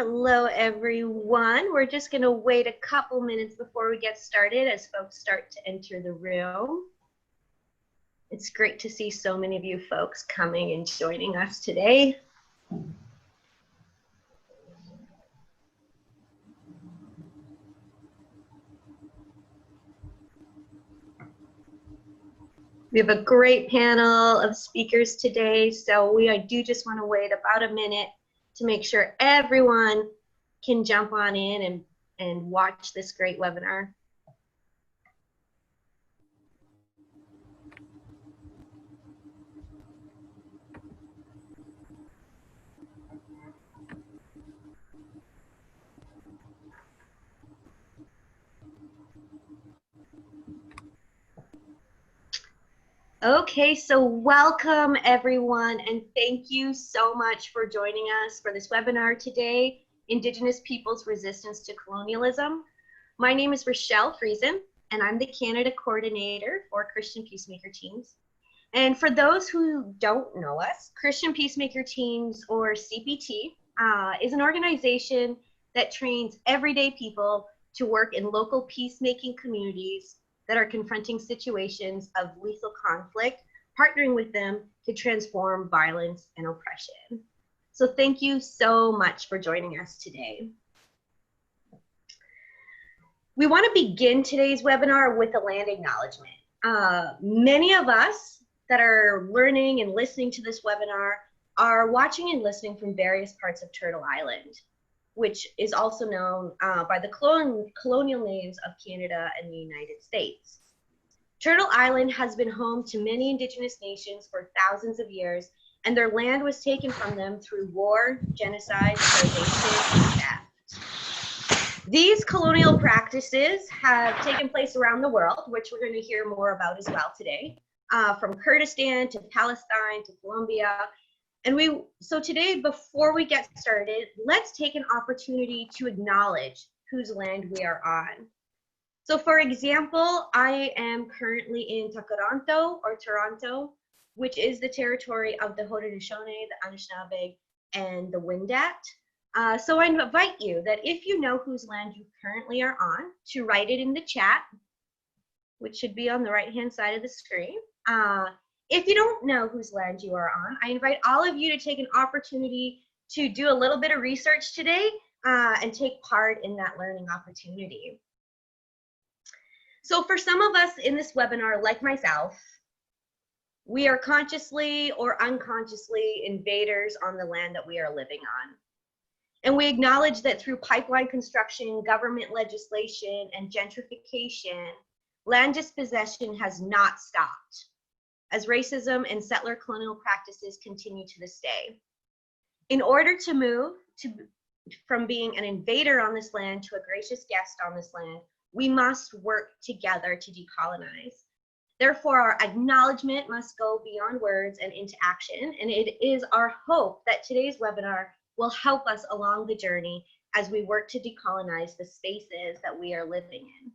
Hello, everyone. We're just going to wait a couple minutes before we get started as folks start to enter the room. It's great to see so many of you folks coming and joining us today. We have a great panel of speakers today, so I do just want to wait about a minute to make sure everyone can jump on in and watch this great webinar. Okay, so welcome everyone, and thank you so much for joining us for this webinar today, Indigenous Peoples' Resistance to Colonialism. My name is Rochelle Friesen, and I'm the Canada Coordinator for Christian Peacemaker Teams. And for those who don't know us, Christian Peacemaker Teams, or CPT, is an organization that trains everyday people to work in local peacemaking communities that are confronting situations of lethal conflict, partnering with them to transform violence and oppression. So thank you so much for joining us today. We want to begin today's webinar with a land acknowledgement. Many of us that are learning and listening to this webinar are watching and listening from various parts of Turtle Island, which is also known by the colonial names of Canada and the United States. Turtle Island has been home to many Indigenous nations for thousands of years, and their land was taken from them through war, genocide, starvation, and theft. These colonial practices have taken place around the world, which we're going to hear more about as well today, from Kurdistan to Palestine to Colombia. And so today, before we get started, let's take an opportunity to acknowledge whose land we are on. So for example, I am currently in Takaranto, or Toronto, which is the territory of the Haudenosaunee, the Anishinaabe, and the Wendat. So I invite you that if you know whose land you currently are on, to write it in the chat, which should be on the right-hand side of the screen. If you don't know whose land you are on, I invite all of you to take an opportunity to do a little bit of research today and take part in that learning opportunity. So for some of us in this webinar, like myself, we are consciously or unconsciously invaders on the land that we are living on. And we acknowledge that through pipeline construction, government legislation, and gentrification, land dispossession has not stopped, as racism and settler colonial practices continue to this day. In order to move from being an invader on this land to a gracious guest on this land, we must work together to decolonize. Therefore, our acknowledgement must go beyond words and into action, and it is our hope that today's webinar will help us along the journey as we work to decolonize the spaces that we are living in.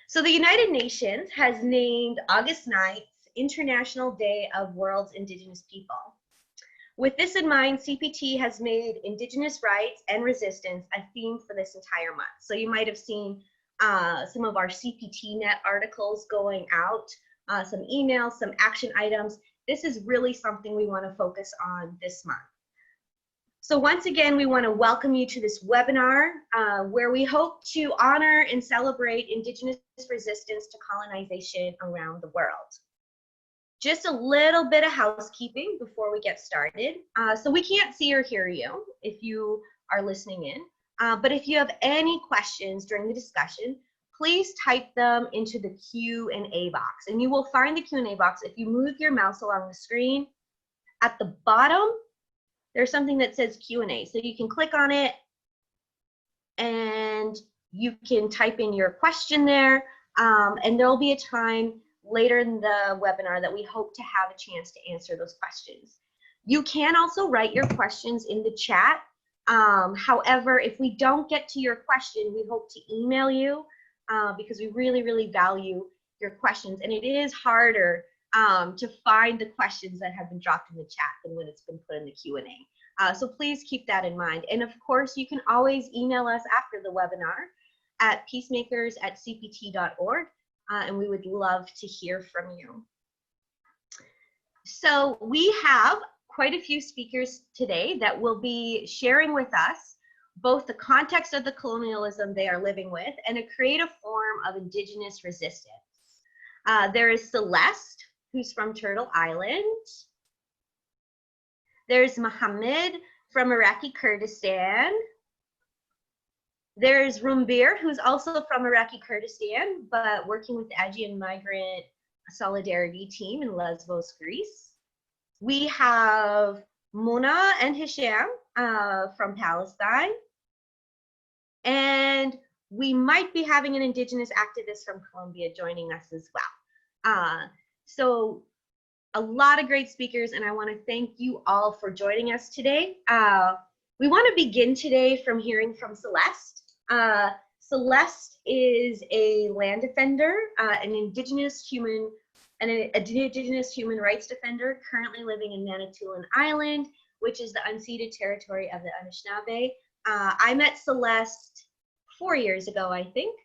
So the United Nations has named August 9th International Day of World's Indigenous People. With this in mind, CPT has made Indigenous rights and resistance a theme for this entire month. So you might have seen some of our CPT Net articles going out, some emails, some action items. This is really something we want to focus on this month. So once again, we want to welcome you to this webinar where we hope to honor and celebrate Indigenous resistance to colonization around the world. Just a little bit of housekeeping before we get started. So we can't see or hear you if you are listening in, but if you have any questions during the discussion, please type them into the Q&A box. And you will find the Q&A box if you move your mouse along the screen. At the bottom, there's something that says Q&A. So you can click on it and you can type in your question there. And there'll be a time later in the webinar that we hope to have a chance to answer those questions. You can also write your questions in the chat. However, if we don't get to your question, we hope to email you because we really, really value your questions. And it is harder to find the questions that have been dropped in the chat than when it's been put in the Q&A. So please keep that in mind. And of course, you can always email us after the webinar at peacemakers@cpt.org, and we would love to hear from you. So we have quite a few speakers today that will be sharing with us both the context of the colonialism they are living with and a creative form of indigenous resistance. There is Celeste, who's from Turtle Island. There's Mohammed from Iraqi Kurdistan. There's Rumbir, who's also from Iraqi Kurdistan, but working with the Aegean Migrant Solidarity Team in Lesbos, Greece. We have Mona and Hisham from Palestine. And we might be having an Indigenous activist from Colombia joining us as well. So a lot of great speakers, and I want to thank you all for joining us today. We want to begin today from hearing from Celeste. Celeste is a land defender, an indigenous human rights defender currently living in Manitoulin Island, which is the unceded territory of the Anishinaabe. I met Celeste 4 years ago, I think,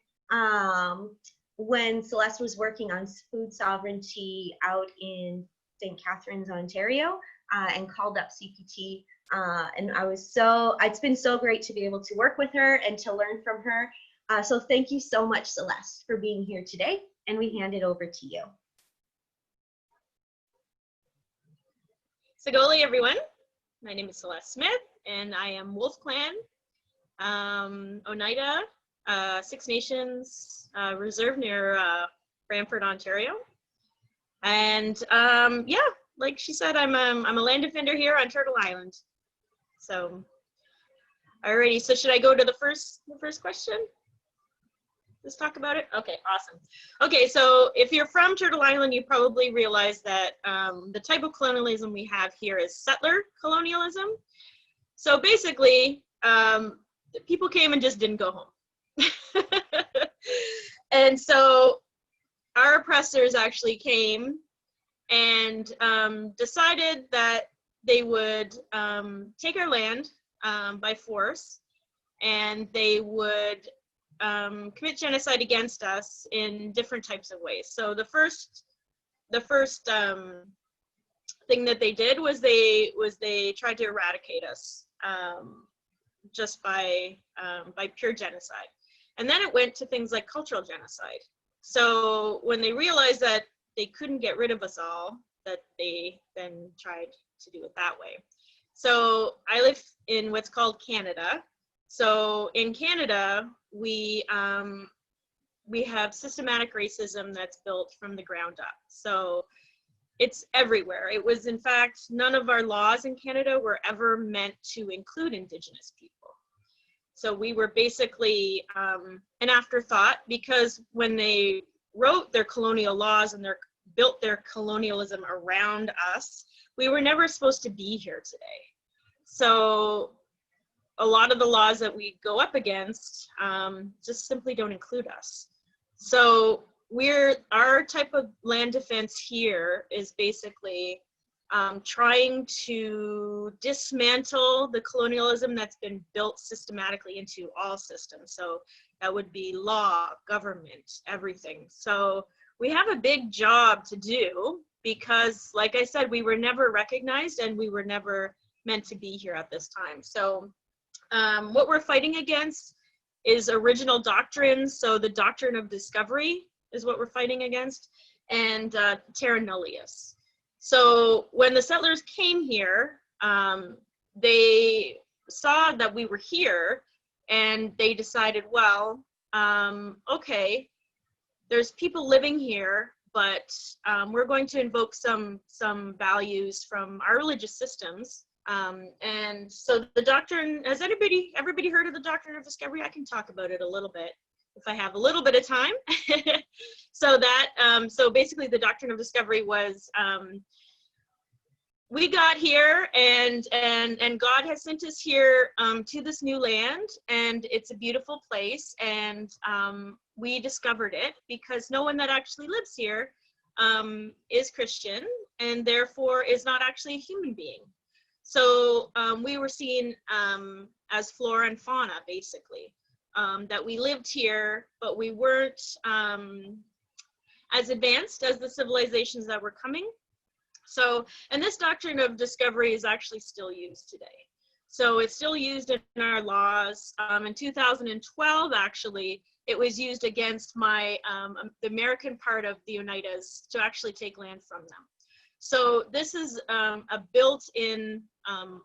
when Celeste was working on food sovereignty out in St. Catharines, Ontario, and called up CPT. And it's been so great to be able to work with her and to learn from her. So thank you so much, Celeste, for being here today, and we hand it over to you. Sagoli, everyone. My name is Celeste Smith, and I am Wolf Clan, Oneida, Six Nations Reserve near Brantford, Ontario. And yeah, like she said, I'm a land defender here on Turtle Island. So, alrighty. So should I go to the first question? Let's talk about it. Okay, awesome. Okay, so if you're from Turtle Island, you probably realize that the type of colonialism we have here is settler colonialism. So basically, people came and just didn't go home. And so our oppressors actually came and decided that they would take our land by force, and they would commit genocide against us in different types of ways. So the first thing that they did was they tried to eradicate us just by pure genocide. And then it went to things like cultural genocide. So when they realized that they couldn't get rid of us all, that they then tried to do it that way. So I live in what's called Canada. So in Canada, we have systematic racism that's built from the ground up. So it's everywhere. It was, in fact, none of our laws in Canada were ever meant to include Indigenous people. So we were basically an afterthought, because when they wrote their colonial laws and built their colonialism around us, we were never supposed to be here today. So a lot of the laws that we go up against just simply don't include us. So our type of land defense here is basically trying to dismantle the colonialism that's been built systematically into all systems. So that would be law, government, everything. So we have a big job to do, because, like I said, we were never recognized and we were never meant to be here at this time. So what we're fighting against is original doctrines. So the Doctrine of Discovery is what we're fighting against, and Terra Nullius. So when the settlers came here, they saw that we were here, and they decided, well, okay, there's people living here, but we're going to invoke some values from our religious systems. And so the doctrine, has everybody heard of the Doctrine of Discovery? I can talk about it a little bit if I have a little bit of time. So basically the Doctrine of Discovery was, we got here, and God has sent us here to this new land, and it's a beautiful place, and we discovered it because no one that actually lives here is Christian, and therefore is not actually a human being. So we were seen as flora and fauna, basically, that we lived here, but we weren't as advanced as the civilizations that were coming. So, and this doctrine of discovery is actually still used today. So it's still used in our laws. In 2012, actually, it was used against the American part of the Oneidas to actually take land from them. So this is a built-in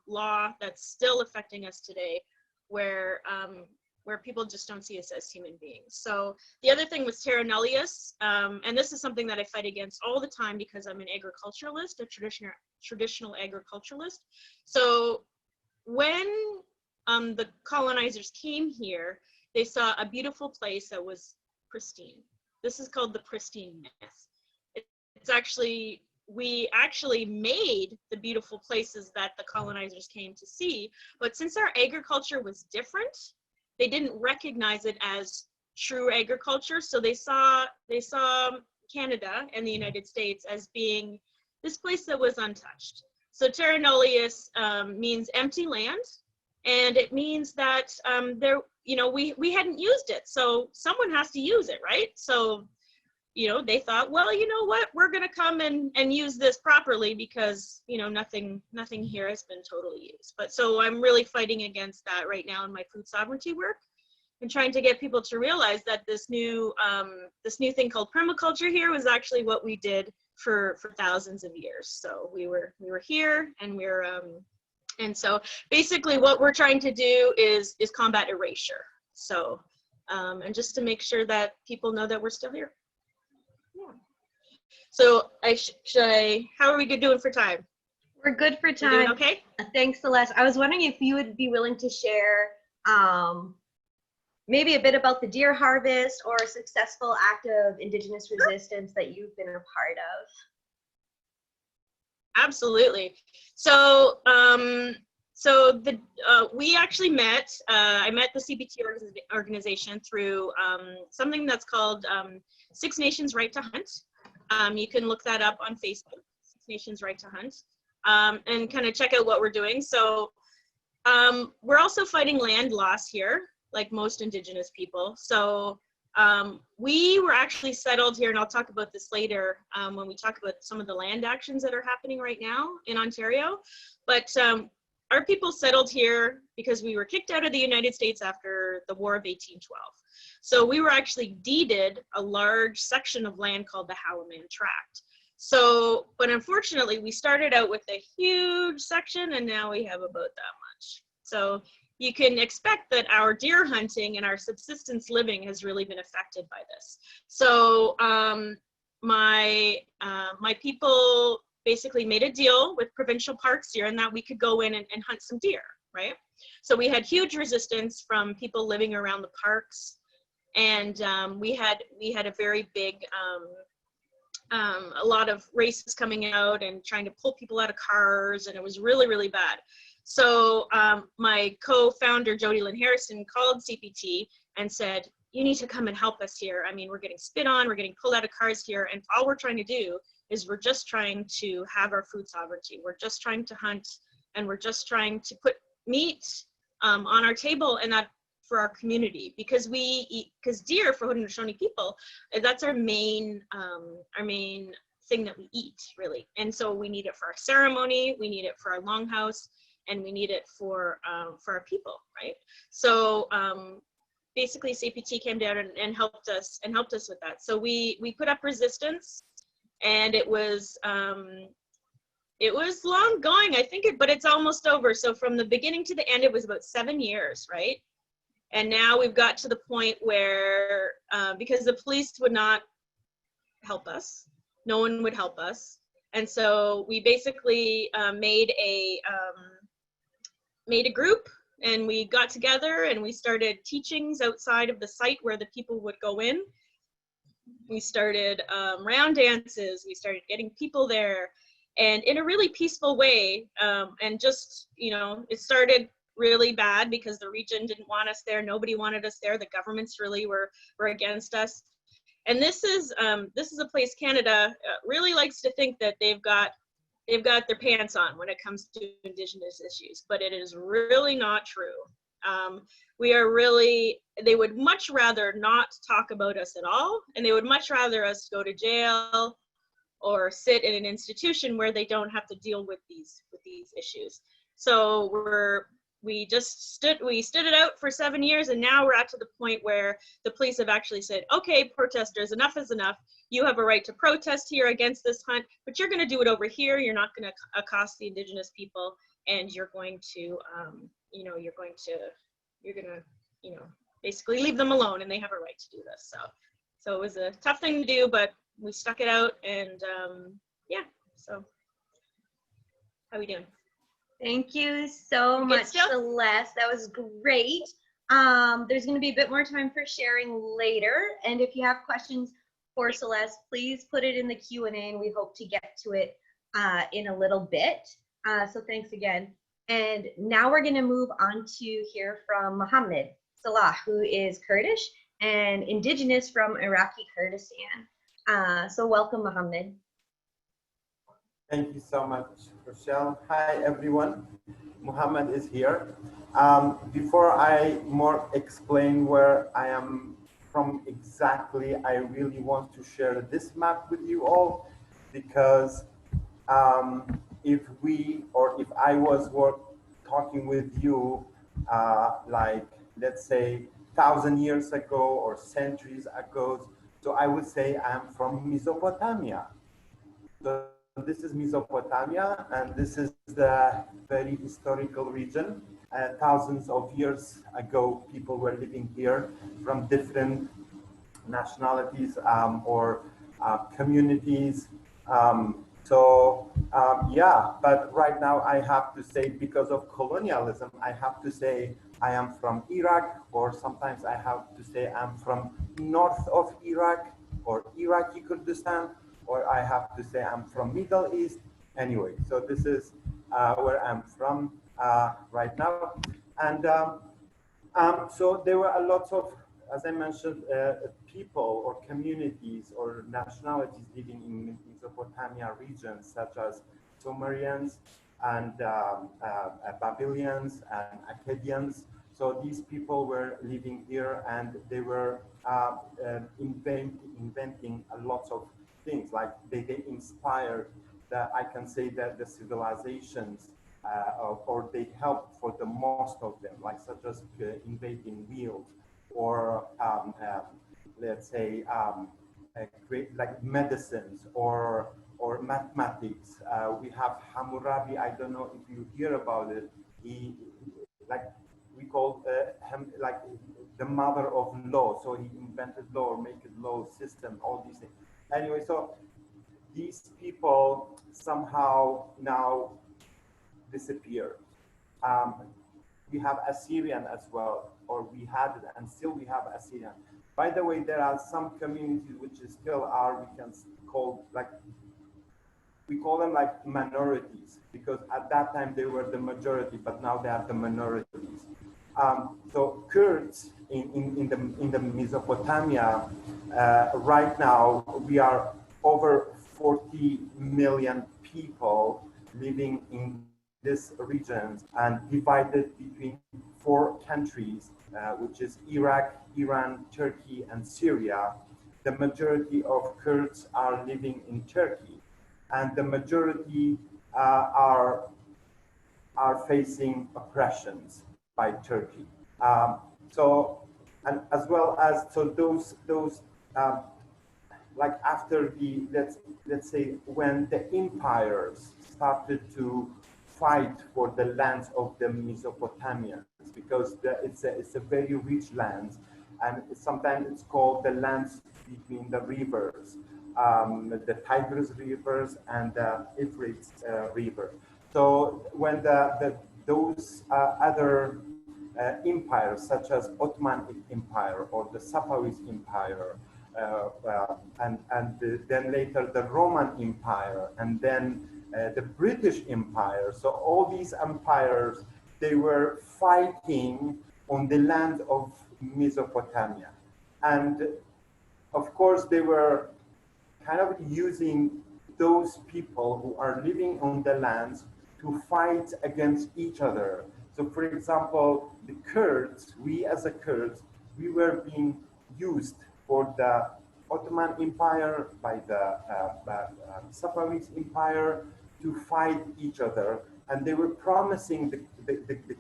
law that's still affecting us today, where people just don't see us as human beings. So the other thing was Terra Nullius, and this is something that I fight against all the time because I'm an agriculturalist, a traditional agriculturalist. So when the colonizers came here, they saw a beautiful place that was pristine. This is called the pristine myth. It's actually, we actually made the beautiful places that the colonizers came to see, but since our agriculture was different, they didn't recognize it as true agriculture. So they saw Canada and the United States as being this place that was untouched. So Terra Nullius means empty land, and it means that we hadn't used it, so someone has to use it, right? So they thought, well, you know what, we're going to come and use this properly because nothing here has been totally used. But so I'm really fighting against that right now in my food sovereignty work, and trying to get people to realize that this new thing called permaculture here was actually what we did for thousands of years. So we were here, and and so basically what we're trying to do is combat erasure. So and just to make sure that people know that we're still here. Yeah. So how are we doing for time? We're good for time. We're doing okay? Thanks, Celeste. I was wondering if you would be willing to share maybe a bit about the deer harvest or a successful act of Indigenous resistance that you've been a part of. Absolutely. So we actually met. I met the CPT organization through something that's called Six Nations Right to Hunt. You can look that up on Facebook, Six Nations Right to Hunt, and kind of check out what we're doing. So we're also fighting land loss here, like most Indigenous people. So we were actually settled here, and I'll talk about this later when we talk about some of the land actions that are happening right now in Ontario. But our people settled here because we were kicked out of the United States after the War of 1812. So we were actually deeded a large section of land called the Halaman Tract. So, but unfortunately, we started out with a huge section, and now we have about that much. So you can expect that our deer hunting and our subsistence living has really been affected by this. So my people basically made a deal with provincial parks here, and that we could go in and hunt some deer, right? So we had huge resistance from people living around the parks, and we had a very big a lot of races coming out and trying to pull people out of cars, and it was really, really bad. So my co-founder, Jody Lynn Harrison, called CPT and said, you need to come and help us here. I mean, we're getting spit on, we're getting pulled out of cars here, and all we're trying to do is we're just trying to have our food sovereignty. We're just trying to hunt, and we're just trying to put meat on our table, and that for our community, because we eat, because deer for Haudenosaunee people, that's our main thing that we eat, really. And so we need it for our ceremony, we need it for our longhouse, and we need it for our people, right? So basically CPT came down and helped us with that. So we put up resistance, and it was long going, I think, but it's almost over. So from the beginning to the end, it was about 7 years, right? And now we've got to the point where, because the police would not help us, no one would help us. And so we basically made a group, and we got together and we started teachings outside of the site where the people would go in. We started round dances, we started getting people there, and in a really peaceful way. And just, it started really bad because the region didn't want us there. Nobody wanted us there. The governments really were against us. And this is a place Canada really likes to think that they've got they've got their pants on when it comes to Indigenous issues, but it is really not true. We are really, they would much rather not talk about us at all, and they would much rather us go to jail or sit in an institution where they don't have to deal with these issues. So we stood it out for 7 years, and now we're at to the point where the police have actually said, okay, protesters, enough is enough. You have a right to protest here against this hunt, but you're going to do it over here. You're not going to accost the Indigenous people, and you're going to, basically leave them alone, and they have a right to do this. So it was a tough thing to do, but we stuck it out, and yeah. So how are we doing? Thank you so much, Celeste. That was great. There's going to be a bit more time for sharing later, and if you have questions for Celeste, please put it in the Q&A, and we hope to get to it in a little bit. So thanks again. And now we're going to move on to hear from Mohammed Salah, who is Kurdish and Indigenous from Iraqi Kurdistan. So welcome, Mohammed. Thank you so much, Rochelle. Hi, everyone. Mohammed is here. Before I more explain where I am from exactly, I really want to share this map with you all, because if I was talking with you like, let's say, 1,000 years ago or centuries ago, so I would say I'm from Mesopotamia. So this is Mesopotamia, and this is the very historical region. Thousands of years ago, people were living here from different nationalities or communities. Yeah, but right now I have to say, because of colonialism, I have to say I am from Iraq, or sometimes I have to say I'm from north of Iraq or Iraqi Kurdistan, or I have to say I'm from Middle East. Anyway, so this is where I'm from right now. And so there were a lot of, as I mentioned, people or communities or nationalities living in Mesopotamia regions, such as Sumerians and Babylonians and Akkadians. So these people were living here, and they were inventing a lot of things. Like they inspired I can say that the civilizations, or they helped for the most of them, like such as inventing wheels, or let's say like medicines or mathematics. We have Hammurabi. I don't know if you hear about it. He, like, we call him like the mother of law. So he invented law, or make a law system, all these things. Anyway, so these people somehow now disappeared. We have Assyrian as well, or we had it, and still we have Assyrian. By the way, there are some communities which still are, we can call, like, we call them like minorities, because at that time they were the majority, but now they are the minorities. So Kurds in the Mesopotamia, right now we are over 40 million people living in this region, and divided between 4 countries, which is Iraq, Iran, Turkey, and Syria. The majority of Kurds are living in Turkey, and the majority are facing oppressions by Turkey. And as well as, so those like after the, let's say, when the empires started to fight for the lands of the Mesopotamians, because it's a very rich land, and sometimes it's called the lands between the rivers, the Tigris rivers and the Euphrates river. So when those other empires, such as Ottoman Empire or the Safavid Empire, and then later the Roman Empire, and then the British Empire. So all these empires, they were fighting on the land of Mesopotamia. And of course, they were kind of using those people who are living on the lands to fight against each other. So for example, the Kurds, we as a Kurds, we were being used for the Ottoman Empire, by the Safavid Empire, to fight each other. And they were promising the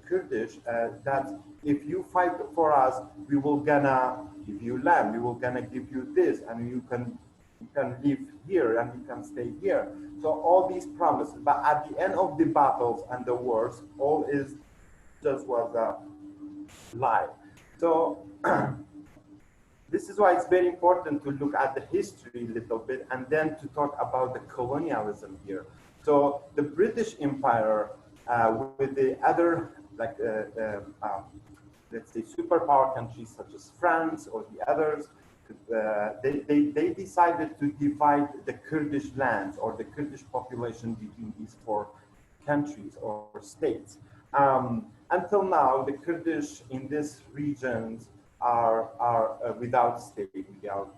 Kurdish that if you fight for us, we will gonna give you land, we will gonna give you this, and you can live here and you can stay here. So all these promises, but at the end of the battles and the wars, all is just was a lie. So this is why it's very important to look at the history a little bit and then to talk about the colonialism here. So the British Empire with the other, like let's say, superpower countries such as France or the others, they decided to divide the Kurdish lands or the Kurdish population between these four countries or states. Until now, the Kurdish in these regions are without state,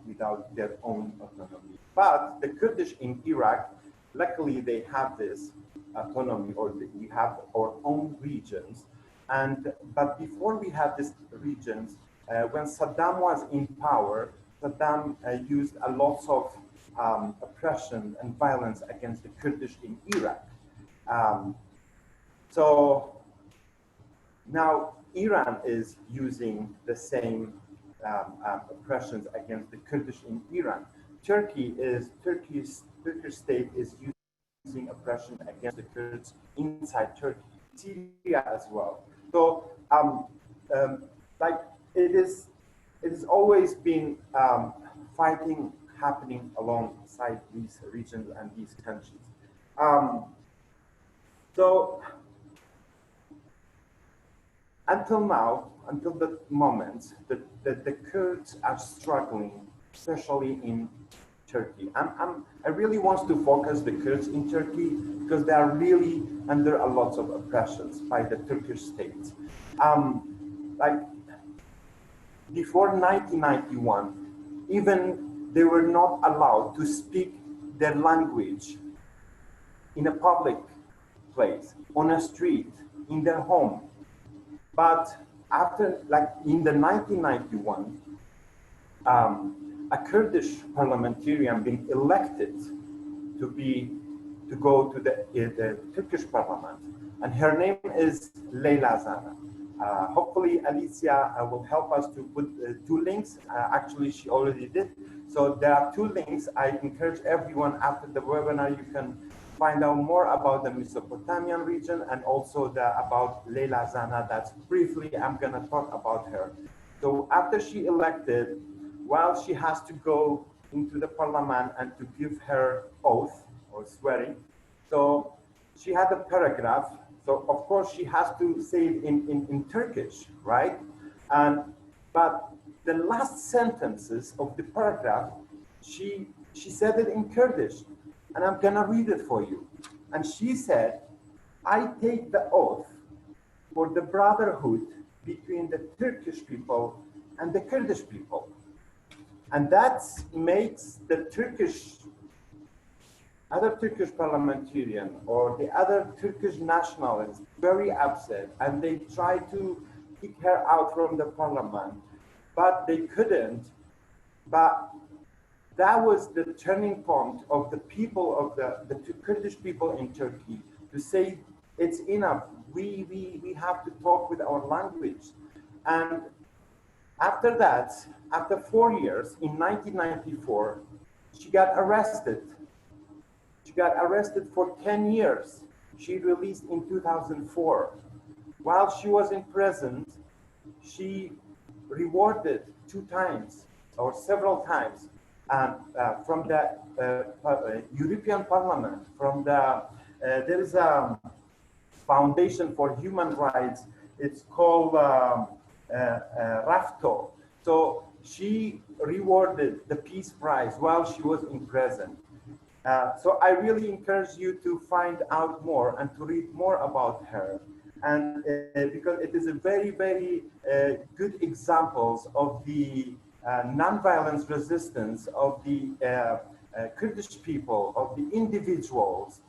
without their own autonomy. But the Kurdish in Iraq, luckily they have this autonomy, or we have our own regions. But before we had these regions, when Saddam was in power, Saddam used a lot of oppression and violence against the Kurdish in Iraq. So now Iran is using the same oppressions against the Kurdish in Iran. Turkish state is using oppression against the Kurds inside Turkey, Syria as well. So like it has always been fighting happening alongside these regions and these countries. So until now, until the moment that the Kurds are struggling, especially in Turkey. I really want to focus the Kurds in Turkey because they are really under a lot of oppressions by the Turkish state. Like before 1991, even they were not allowed to speak their language in a public place, on a street, in their home. But after, like in the 1991, a Kurdish parliamentarian being elected to go to the Turkish parliament, and her name is Leyla Zana. Hopefully Alicia will help us to put two links. Actually, she already did. So there are two links. I encourage everyone after the webinar, you can find out more about the Mesopotamian region and also about Leyla Zana. That's briefly, I'm gonna talk about her. So after she elected, while she has to go into the parliament and to give her oath or swearing, so she had a paragraph. So of course she has to say it in Turkish, right? But the last sentences of the paragraph, she said it in Kurdish, and I'm gonna read it for you. And she said, "I take the oath for the brotherhood between the Turkish people and the Kurdish people." And that makes the other Turkish parliamentarian or the other Turkish nationalists very upset, and they tried to kick her out from the parliament, but they couldn't. But that was the turning point of the people of the Kurdish people in Turkey to say, it's enough. We have to talk with our language. And after that, after 4 years, in 1994, she got arrested. She got arrested for 10 years. She released in 2004. While she was in prison, she rewarded 2 times or several times from the European Parliament, from there is a Foundation for Human Rights. It's called RAFTO. So she rewarded the Peace Prize while she was in prison. So I really encourage you to find out more and to read more about her. And because it is a very, very good examples of the nonviolence resistance of the Kurdish people, of the individuals.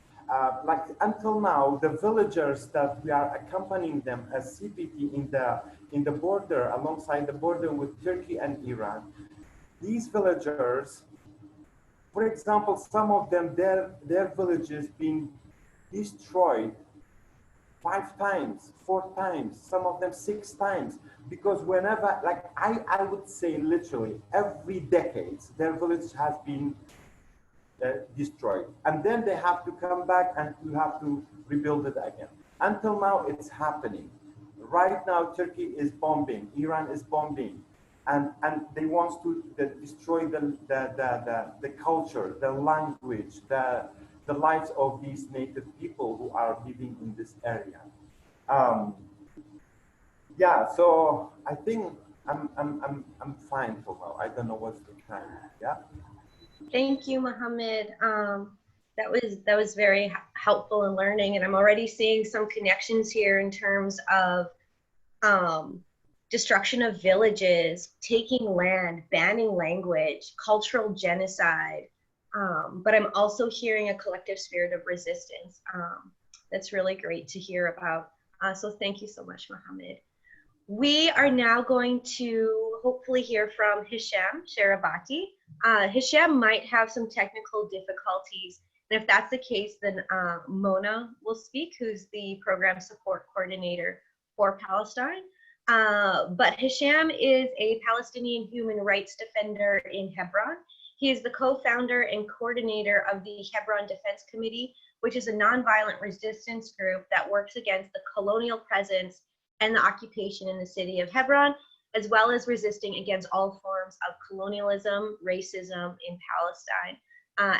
Like until now, the villagers that we are accompanying them as CPT in the border, alongside the border with Turkey and Iran, these villagers, for example, some of them, their villages being destroyed 5 times, 4 times, some of them 6 times, because whenever, like I would say literally every decade, their village has been destroyed, and then they have to come back and you have to rebuild it again. Until now, it's happening. Right now, Turkey is bombing, Iran is bombing, and they want to destroy the culture, the language, the lives of these native people who are living in this area. Yeah, so I think I'm fine for now. I don't know what's the time. Yeah. Thank you, Mohammed. That was very helpful in learning, and I'm already seeing some connections here in terms of destruction of villages, taking land, banning language, cultural genocide. But I'm also hearing a collective spirit of resistance. That's really great to hear about. So thank you so much, Mohammed. We are now going to hopefully hear from Hisham Sharabati. Hisham might have some technical difficulties, and if that's the case, then Mona will speak, who's the program support coordinator for Palestine. But Hisham is a Palestinian human rights defender in Hebron. He is the co-founder and coordinator of the Hebron Defense Committee, which is a nonviolent resistance group that works against the colonial presence and the occupation in the city of Hebron, as well as resisting against all forms of colonialism, racism in Palestine,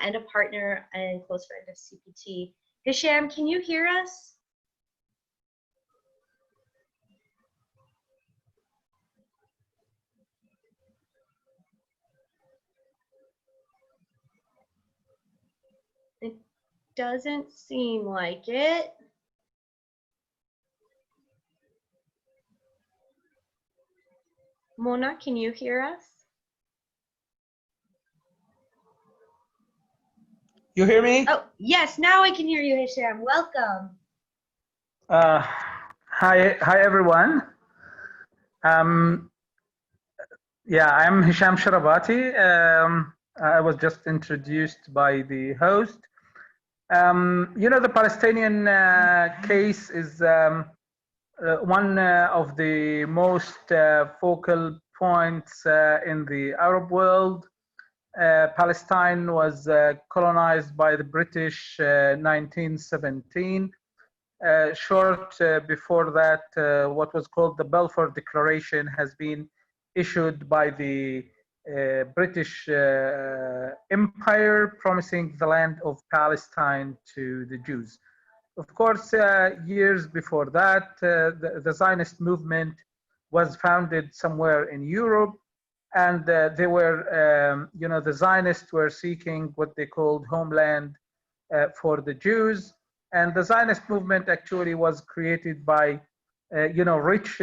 and a partner and close friend of CPT. Hisham, can you hear us? It doesn't seem like it. Mona, can you hear us? You hear me? Oh, yes, now I can hear you, Hisham. Welcome. Hi everyone. Yeah, I'm Hisham Sharabati. I was just introduced by the host. You know, the Palestinian case is one of the most focal points in the Arab world. Palestine was colonized by the British 1917. Short before that, what was called the Balfour Declaration has been issued by the British Empire, promising the land of Palestine to the Jews. Of course, years before that, the Zionist movement was founded somewhere in Europe, and they were, you know, the Zionists were seeking what they called homeland for the Jews. And the Zionist movement actually was created by, you know, rich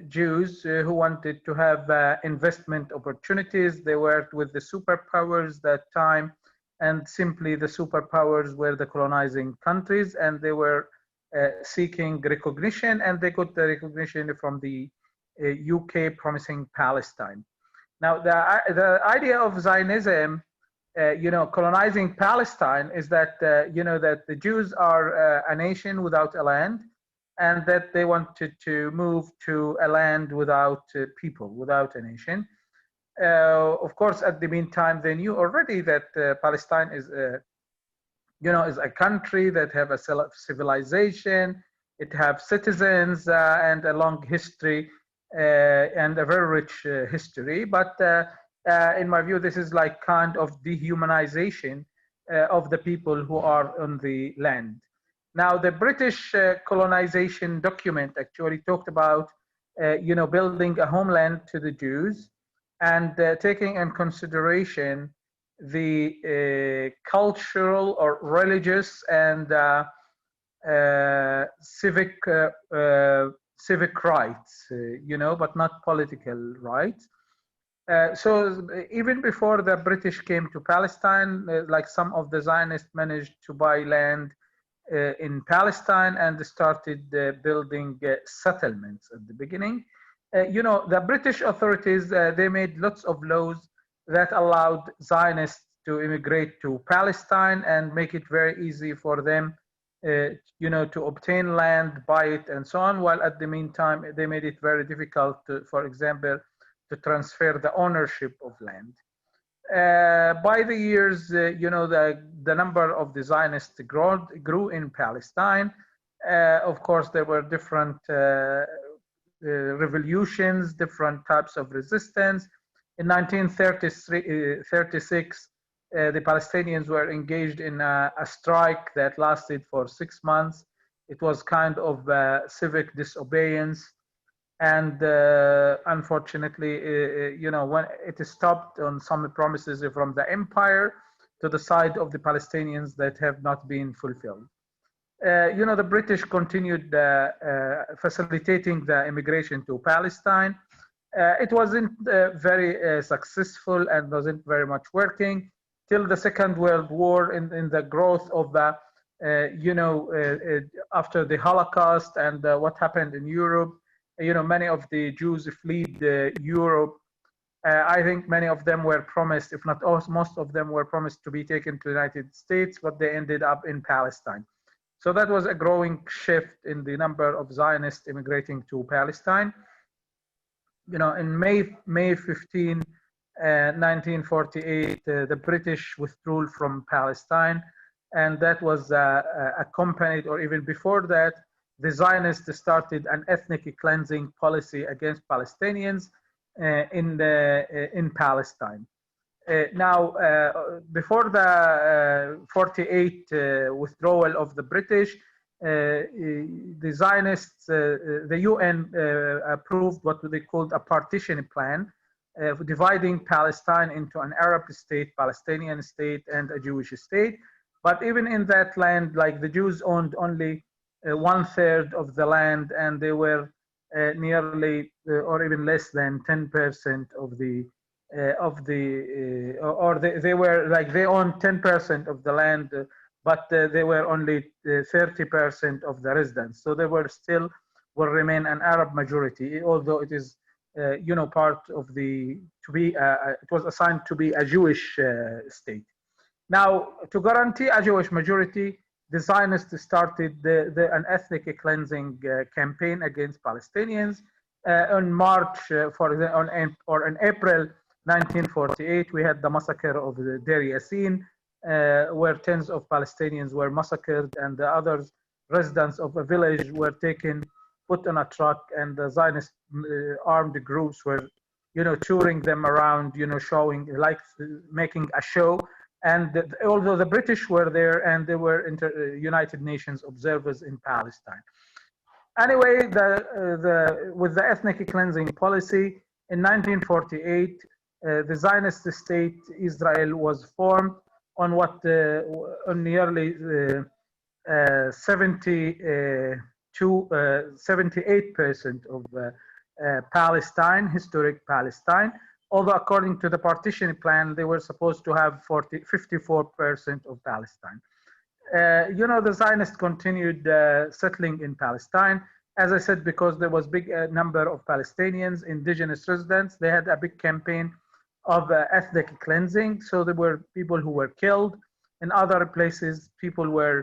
Jews who wanted to have investment opportunities. They worked with the superpowers that time, and simply the superpowers were the colonizing countries, and they were seeking recognition, and they got the recognition from the UK promising Palestine. Now, the idea of Zionism, you know, colonizing Palestine is that, you know, that the Jews are a nation without a land, and that they wanted to move to a land without people, without a nation. Of course, at the meantime, they knew already that Palestine is, you know, is a country that have a civilization, it have citizens and a long history and a very rich history. But in my view, this is like kind of dehumanization of the people who are on the land. Now, the British colonization document actually talked about, you know, building a homeland to the Jews, and taking in consideration the cultural or religious and civic civic rights, you know, but not political rights. So even before the British came to Palestine, like some of the Zionists managed to buy land in Palestine and started building settlements at the beginning. The British authorities, they made lots of laws that allowed Zionists to immigrate to Palestine and make it very easy for them, to obtain land, buy it, and so on. While at the meantime, they made it very difficult, for example, to transfer the ownership of land. By the years, the number of the Zionists grew in Palestine. Of course, there were different revolutions, different types of resistance. In 1936, the Palestinians were engaged in a strike that lasted for 6 months. It was kind of civic disobedience. And unfortunately, when it stopped on some promises from the empire to the side of the Palestinians that have not been fulfilled. The British continued facilitating the immigration to Palestine. It wasn't very successful and wasn't very much working till the Second World War in the growth of the, after the Holocaust and what happened in Europe. Many of the Jews fled Europe. I think many of them were promised, if not most of them were promised to be taken to the United States, but they ended up in Palestine. So that was a growing shift in the number of Zionists immigrating to Palestine. In May 15, 1948, the British withdrew from Palestine, and that was accompanied, or even before that, the Zionists started an ethnic cleansing policy against Palestinians in Palestine. Before the 48 withdrawal of the British, the Zionists, the UN approved what they called a partition plan, dividing Palestine into an Arab state, Palestinian state, and a Jewish state. But even in that land, like the Jews owned only 1/3 of the land, and they were nearly or even less than 10% they were like they owned 10% of the land, but they were only 30% of the residents. So they will remain an Arab majority, although it is part of it was assigned to be a Jewish state. Now, to guarantee a Jewish majority, the Zionists started an ethnic cleansing campaign against Palestinians. On March, or in April 1948, we had the massacre of the Deir Yassin, where tens of Palestinians were massacred, and the other residents of a village were put on a truck, and the Zionist armed groups were, touring them around, showing, like making a show. And although the British were there, and they were United Nations observers in Palestine. Anyway, with the ethnic cleansing policy in 1948, the Zionist state Israel was formed on on nearly 78% of Palestine, historic Palestine. Although according to the partition plan, they were supposed to have 54% of Palestine. The Zionists continued settling in Palestine. As I said, because there was big number of Palestinians, indigenous residents, they had a big campaign of ethnic cleansing. So there were people who were killed. In other places, people were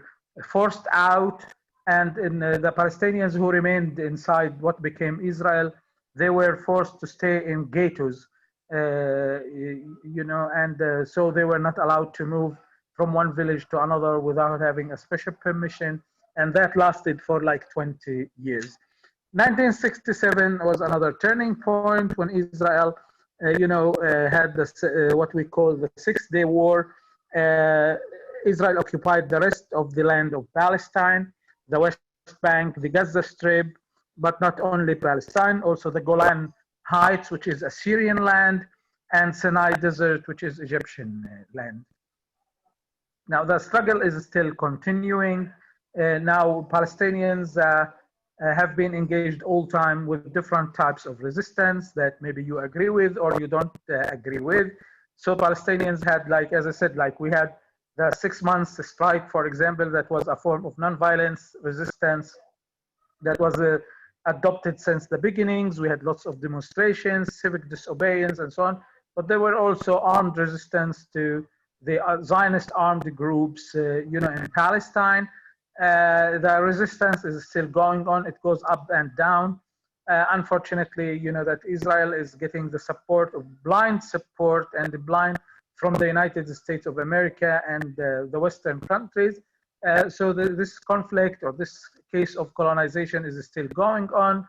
forced out. And in the Palestinians who remained inside what became Israel, they were forced to stay in ghettos. So they were not allowed to move from one village to another without having a special permission, and that lasted for like 20 years. 1967 was another turning point when Israel, had what we call the Six-Day War. Israel occupied the rest of the land of Palestine, the West Bank, the Gaza Strip, but not only Palestine, also the Golan Heights, which is Assyrian land, and Sinai Desert, which is Egyptian land. Now, the struggle is still continuing. Now, Palestinians have been engaged all time with different types of resistance that maybe you agree with or you don't agree with. So Palestinians had, like, as I said, like we had the 6 months strike, for example, that was a form of nonviolence resistance that was adopted since the beginnings. We had lots of demonstrations, civic disobedience, and so on. But there were also armed resistance to the Zionist armed groups, in Palestine. The resistance is still going on. It goes up and down. Unfortunately, that Israel is getting the support of blind support and the blind from the United States of America and the Western countries. So this conflict or this case of colonization is still going on.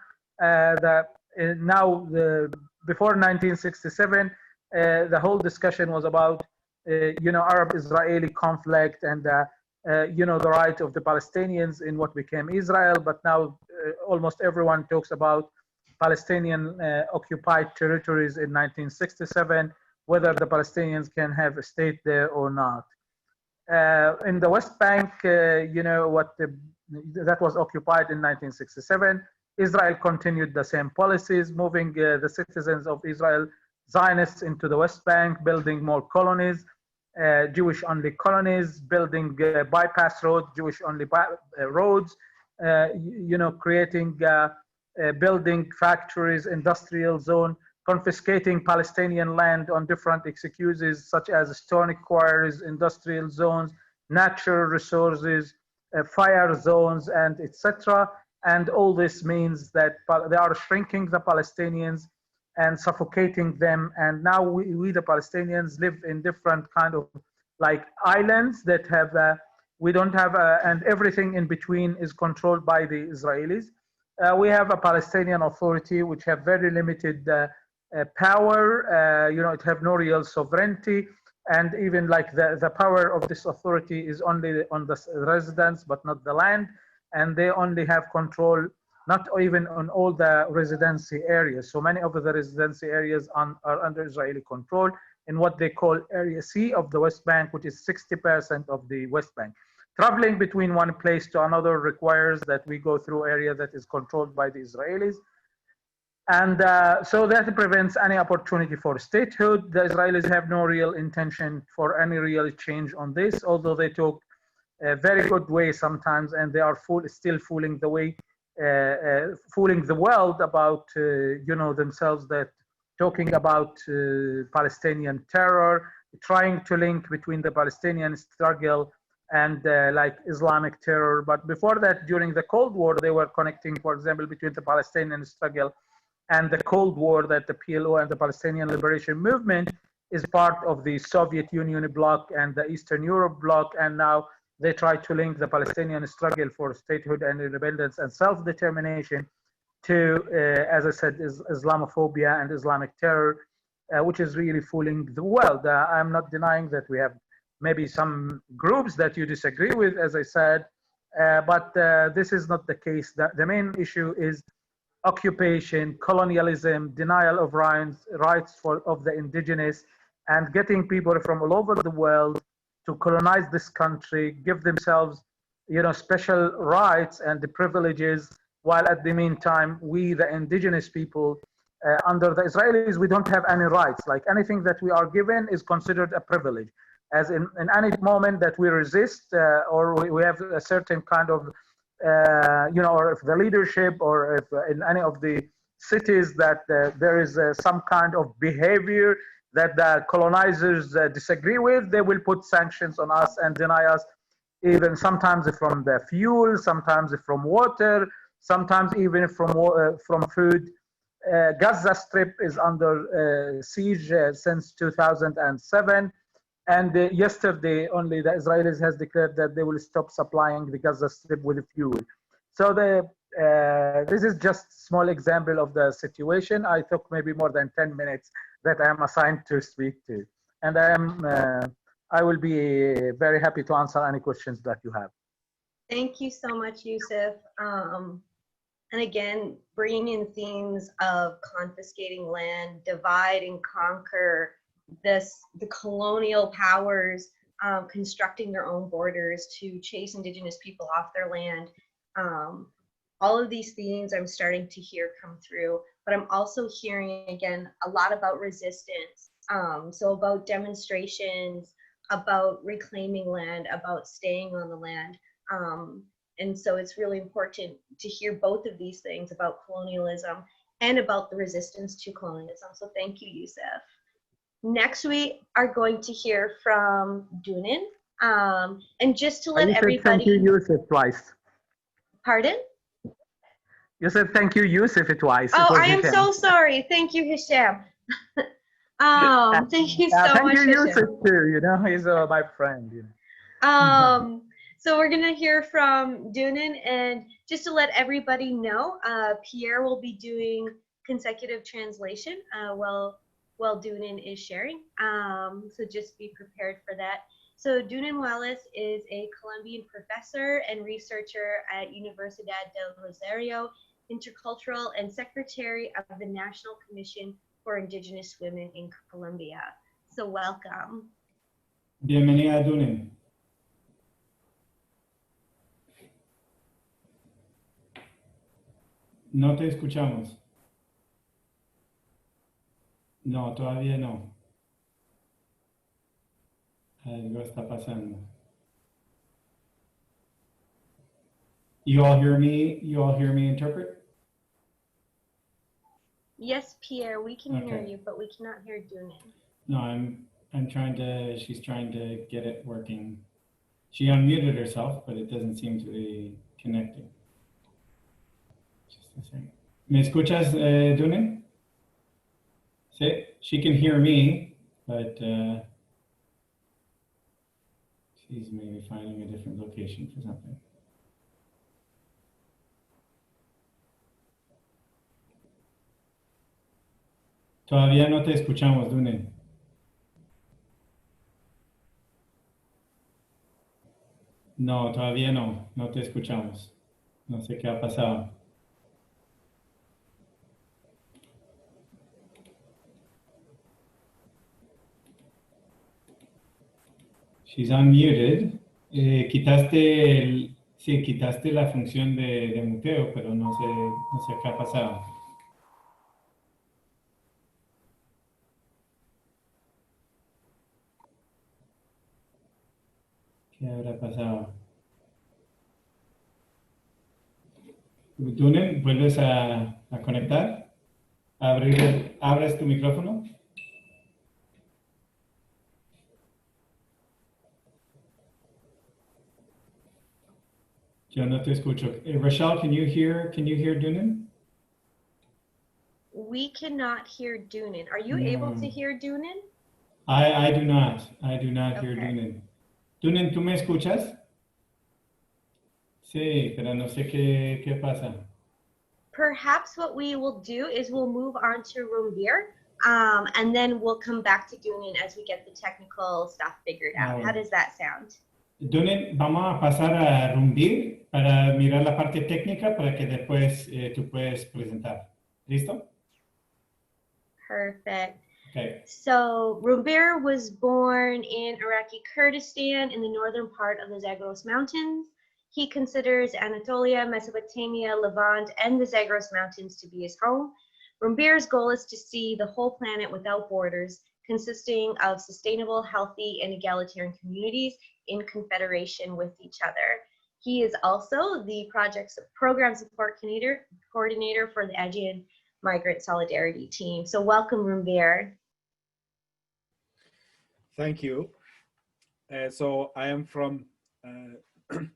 Before 1967, the whole discussion was about, Arab-Israeli conflict and, the right of the Palestinians in what became Israel. But now almost everyone talks about Palestinian occupied territories in 1967, whether the Palestinians can have a state there or not. In the West Bank, that was occupied in 1967. Israel continued the same policies, moving the citizens of Israel, Zionists, into the West Bank, building more colonies, Jewish-only colonies, building bypass roads, Jewish-only roads, creating, building factories, industrial zone, confiscating Palestinian land on different excuses, such as stone quarries, industrial zones, natural resources, fire zones, and etc. And all this means that they are shrinking the Palestinians and suffocating them. And now we the Palestinians live in different kind of like islands that have, we don't have, and everything in between is controlled by the Israelis. We have a Palestinian Authority which have very limited power, it have no real sovereignty, and even like the power of this authority is only on the residents but not the land, and they only have control not even on all the residency areas. So many of the residency areas are under Israeli control in what they call Area C of the West Bank, which is 60% of the West Bank. Traveling between one place to another requires that we go through area that is controlled by the Israelis. And so that prevents any opportunity for statehood. The Israelis have no real intention for any real change on this, although they talk a very good way sometimes, and they are still fooling the way, fooling the world about, themselves, that talking about Palestinian terror, trying to link between the Palestinian struggle and like Islamic terror. But before that, during the Cold War, they were connecting, for example, between the Palestinian struggle and the Cold War, that the PLO and the Palestinian Liberation Movement is part of the Soviet Union bloc and the Eastern Europe bloc, and now they try to link the Palestinian struggle for statehood and independence and self-determination to, as I said, Islamophobia and Islamic terror, which is really fooling the world. I'm not denying that we have maybe some groups that you disagree with, as I said, but this is not the case. The main issue is occupation, colonialism, denial of rights of the indigenous, and getting people from all over the world to colonize this country, give themselves, special rights and the privileges, while at the meantime, we, the indigenous people, under the Israelis, we don't have any rights. Like anything that we are given is considered a privilege. As in any moment that we resist or we have a certain kind of, or if the leadership or if in any of the cities that there is some kind of behavior that the colonizers disagree with, they will put sanctions on us and deny us, even sometimes from the fuel, sometimes from water, sometimes even from food. Gaza Strip is under siege since 2007. And yesterday only the Israelis has declared that they will stop supplying the Gaza Strip with fuel. So this is just a small example of the situation. I took maybe more than 10 minutes that I am assigned to speak to. And I will be very happy to answer any questions that you have. Thank you so much, Yusuf. And again, bringing in themes of confiscating land, divide and conquer, the colonial powers constructing their own borders to chase indigenous people off their land. all of these themes I'm starting to hear come through, but I'm also hearing again a lot about resistance. So about demonstrations, about reclaiming land, about staying on the land. And so it's really important to hear both of these things about colonialism and about the resistance to colonialism. So thank you, Yusuf. Next, we are going to hear from Dunin. And just to let You said everybody, thank you, Yusuf, twice. Pardon? You said thank you, Yusuf, twice. Oh, It was I am Hisham. so sorry. Thank you, Hisham. Thank you so Thank much, you, Hisham. Yusuf, too. You know, he's my friend. You know. So we're gonna hear from Dunin, and just to let everybody know, Pierre will be doing consecutive translation while Dunin is sharing. So just be prepared for that. So Dunin Wallace is a Colombian professor and researcher at Universidad del Rosario, intercultural, and secretary of the National Commission for Indigenous Women in Colombia. So welcome. Bienvenida, Dunin. No te escuchamos. No, todavía no. Algo está pasando. You all hear me? You all hear me interpret? Yes, Pierre, we can hear Okay. you, but we cannot hear Dunin. No, I'm trying to, she's trying to get it working. She unmuted herself, but it doesn't seem to be connecting. Just a second. ¿Me escuchas, Dunin? Sí, she can hear me, but she's maybe finding a different location for something. Todavía no te escuchamos, Dunin. No, todavía no. No te escuchamos. No sé qué ha pasado. She's unmuted. Sí, quitaste la función de muteo, pero no sé qué ha pasado. ¿Qué habrá pasado? Dunin, ¿vuelves a conectar? ¿Abres tu micrófono? Yo no te escucho. Rochelle, can you hear Dunin? We cannot hear Dunin. Are you No. able to hear Dunin? I do not. I do not hear Okay. Dunin. Dunin, ¿tú me escuchas? Sí, pero no sé qué pasa. Perhaps what we will do is we'll move on to Rumbir, and then we'll come back to Dunin as we get the technical stuff figured out. How does that sound? Dunin, vamos a pasar a Rumbir para mirar la parte técnica para que después tú puedes presentar. ¿Listo? Perfect. Okay. So Rumbir was born in Iraqi Kurdistan in the northern part of the Zagros Mountains. He considers Anatolia, Mesopotamia, Levant, and the Zagros Mountains to be his home. Rumbir's goal is to see the whole planet without borders, consisting of sustainable, healthy, and egalitarian communities in confederation with each other. He is also the project's program support coordinator for the Aegean Migrant Solidarity Team. So welcome, Rumbir. Thank you. So I am from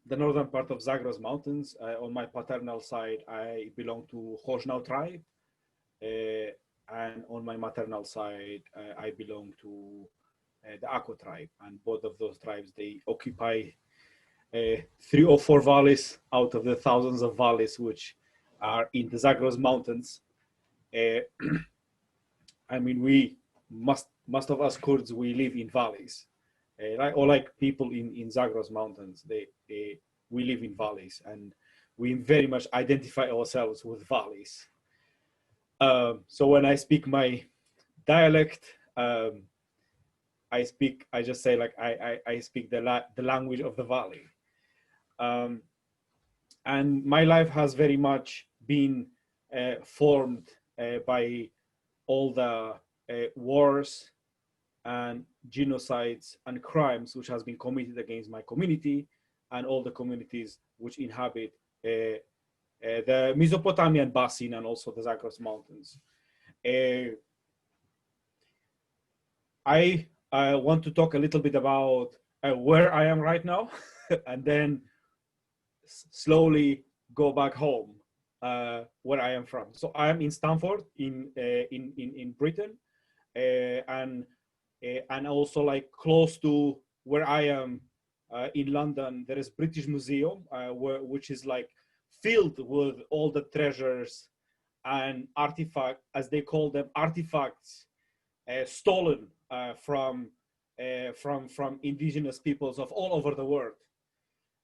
the northern part of Zagros Mountains. On my paternal side, I belong to Khojnau tribe. And on my maternal side, I belong to the Ako tribe. And both of those tribes, they occupy 3 or 4 valleys out of the thousands of valleys which are in the Zagros Mountains. I mean, most of us Kurds, we live in valleys. Like people in Zagros Mountains, we live in valleys, and we very much identify ourselves with valleys. So when I speak my dialect, I just say like I speak the language of the valley. And my life has very much been formed by all the wars and genocides and crimes which has been committed against my community and all the communities which inhabit the Mesopotamian basin and also the Zagros Mountains. I want to talk a little bit about where I am right now, and then slowly go back home, where I am from. So I am in Stamford in Britain, and also like close to where I am in London. There is British Museum, which is like filled with all the treasures and artifacts, as they call them, artifacts stolen from indigenous peoples of all over the world.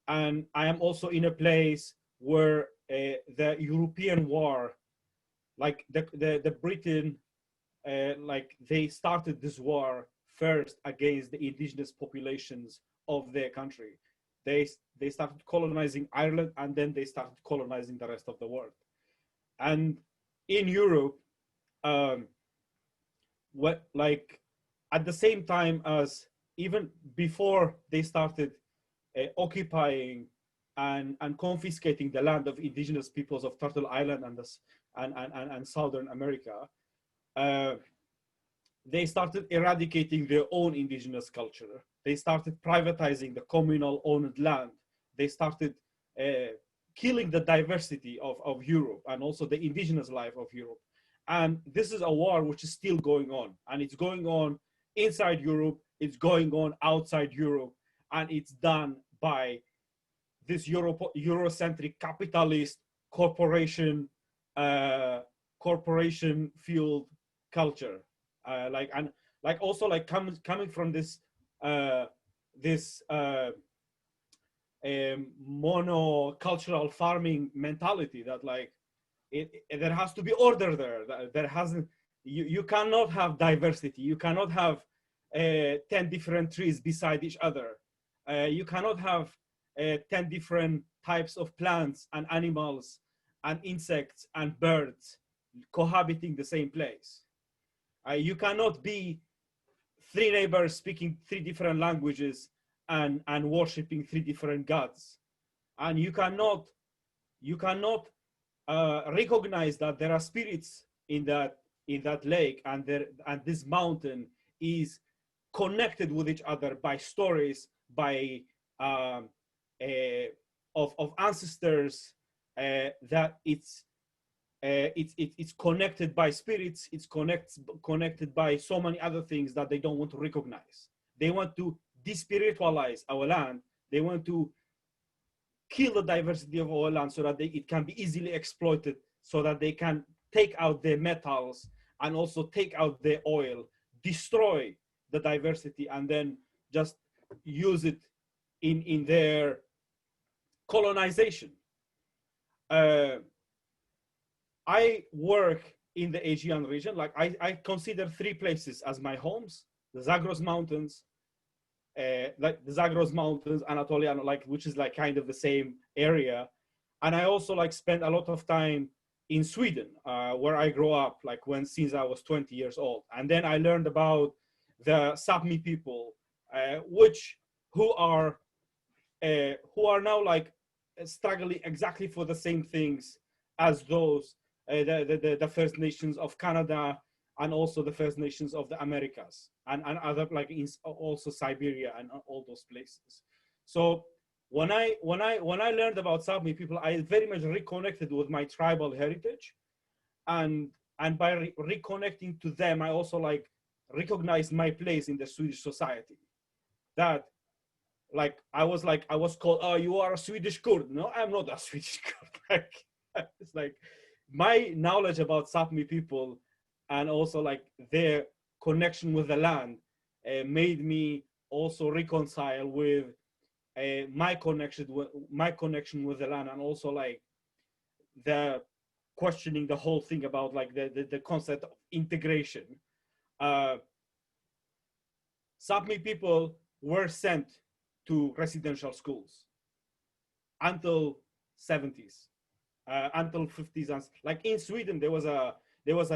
And I am also in a place where the European war, like the Britain, like they started this war first against the indigenous populations of their country. They started colonizing Ireland, and then they started colonizing the rest of the world. And in Europe, like at the same time as even before they started occupying and confiscating the land of indigenous peoples of Turtle Island and Southern America, they started eradicating their own indigenous culture. They started privatizing the communal owned land. They started killing the diversity of Europe and also the indigenous life of Europe. And this is a war which is still going on, and it's going on inside Europe, it's going on outside Europe, and it's done by this Eurocentric capitalist corporation fueled culture, also like coming from this monocultural farming mentality that like there has to be order there. There hasn't. You cannot have diversity. You cannot have 10 different trees beside each other. You cannot have 10 different types of plants and animals and insects and birds cohabiting the same place. You cannot be 3 neighbors speaking 3 different languages and worshiping 3 different gods. And you cannot recognize that there are spirits in that lake, and this mountain is connected with each other by stories, by of ancestors, that it's connected by spirits. It's connected by so many other things that they don't want to recognize. They want to despiritualize our land. They want to kill the diversity of our land so that it can be easily exploited, so that they can take out their metals and also take out their oil, destroy the diversity, and then just use it in their colonization. I work in the Aegean region. Like I consider 3 places as my homes: the Zagros Mountains, like the Zagros Mountains, Anatolia, like which is like kind of the same area. And I also like spend a lot of time in Sweden, where I grew up, like since I was 20 years old. And then I learned about the Sapmi people, who are now like struggling exactly for the same things as those the First Nations of Canada, and also the First Nations of the Americas, and other like also Siberia and all those places. So when I learned about Sapmi people, I very much reconnected with my tribal heritage, and by reconnecting to them, I also like recognized my place in the Swedish society. That like I was called, oh, you are a Swedish Kurd. No, I'm not a Swedish Kurd. Like it's like my knowledge about Sapmi people and also like their connection with the land made me also reconcile with my connection with the land, and also like the questioning the whole thing about like the concept of integration. Sapmi people were sent to residential schools until 70s until 50s, and like in Sweden there was a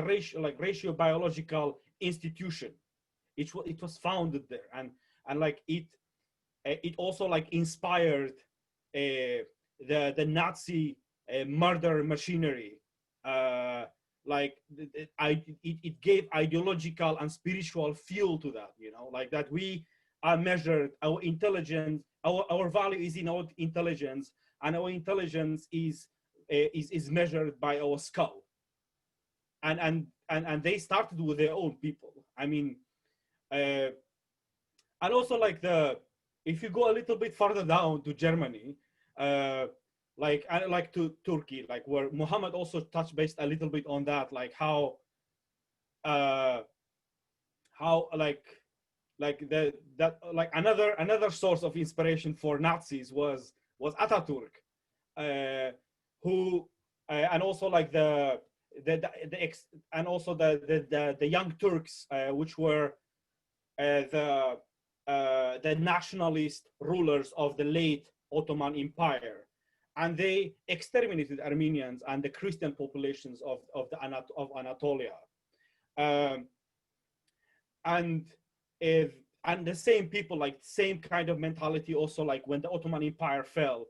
ratio biological institution. It was founded there, and like it also like inspired the Nazi murder machinery. Like it gave ideological and spiritual fuel to that, you know, like that we are measured, our intelligence, our value is in our intelligence, and our intelligence is measured by our skull. And they started with their own people. I mean, and also like if you go a little bit further down to Germany, like to Turkey, like where Muhammad also touched based a little bit on that, like how another source of inspiration for Nazis was Ataturk, who and also like the young Turks, which were the nationalist rulers of the late Ottoman Empire, and they exterminated Armenians and the Christian populations of Anatolia, and the same people, like same kind of mentality also, like when the Ottoman Empire fell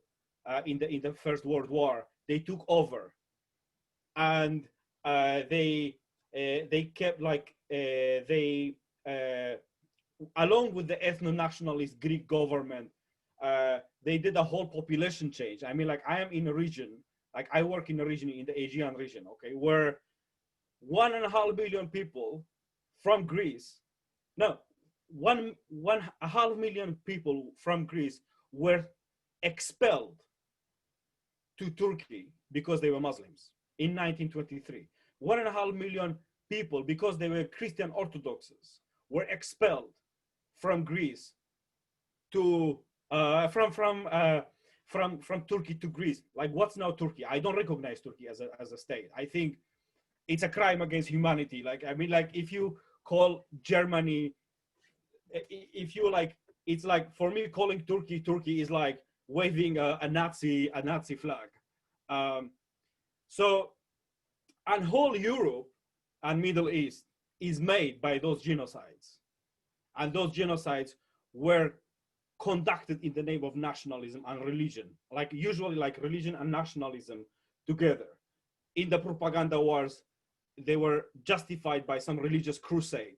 in the First World War, they took over, and they kept like along with the ethno-nationalist Greek government, they did a whole population change. I mean, like I am in a region, like I work in a region in the Aegean region, okay, where 1.5 million people from Greece, no, 1.5 million people from Greece were expelled to Turkey because they were Muslims in 1923. 1.5 million people, because they were Christian Orthodoxes, were expelled from Greece to from Turkey to Greece. Like, what's now Turkey? I don't recognize Turkey as a state. I think it's a crime against humanity. Like, I mean, like if you call Germany, if you like, it's like for me calling Turkey is like waving a Nazi flag. So, and whole Europe and Middle East is made by those genocides, and those genocides were conducted in the name of nationalism and religion, like usually like religion and nationalism together. In the propaganda wars, they were justified by some religious crusade.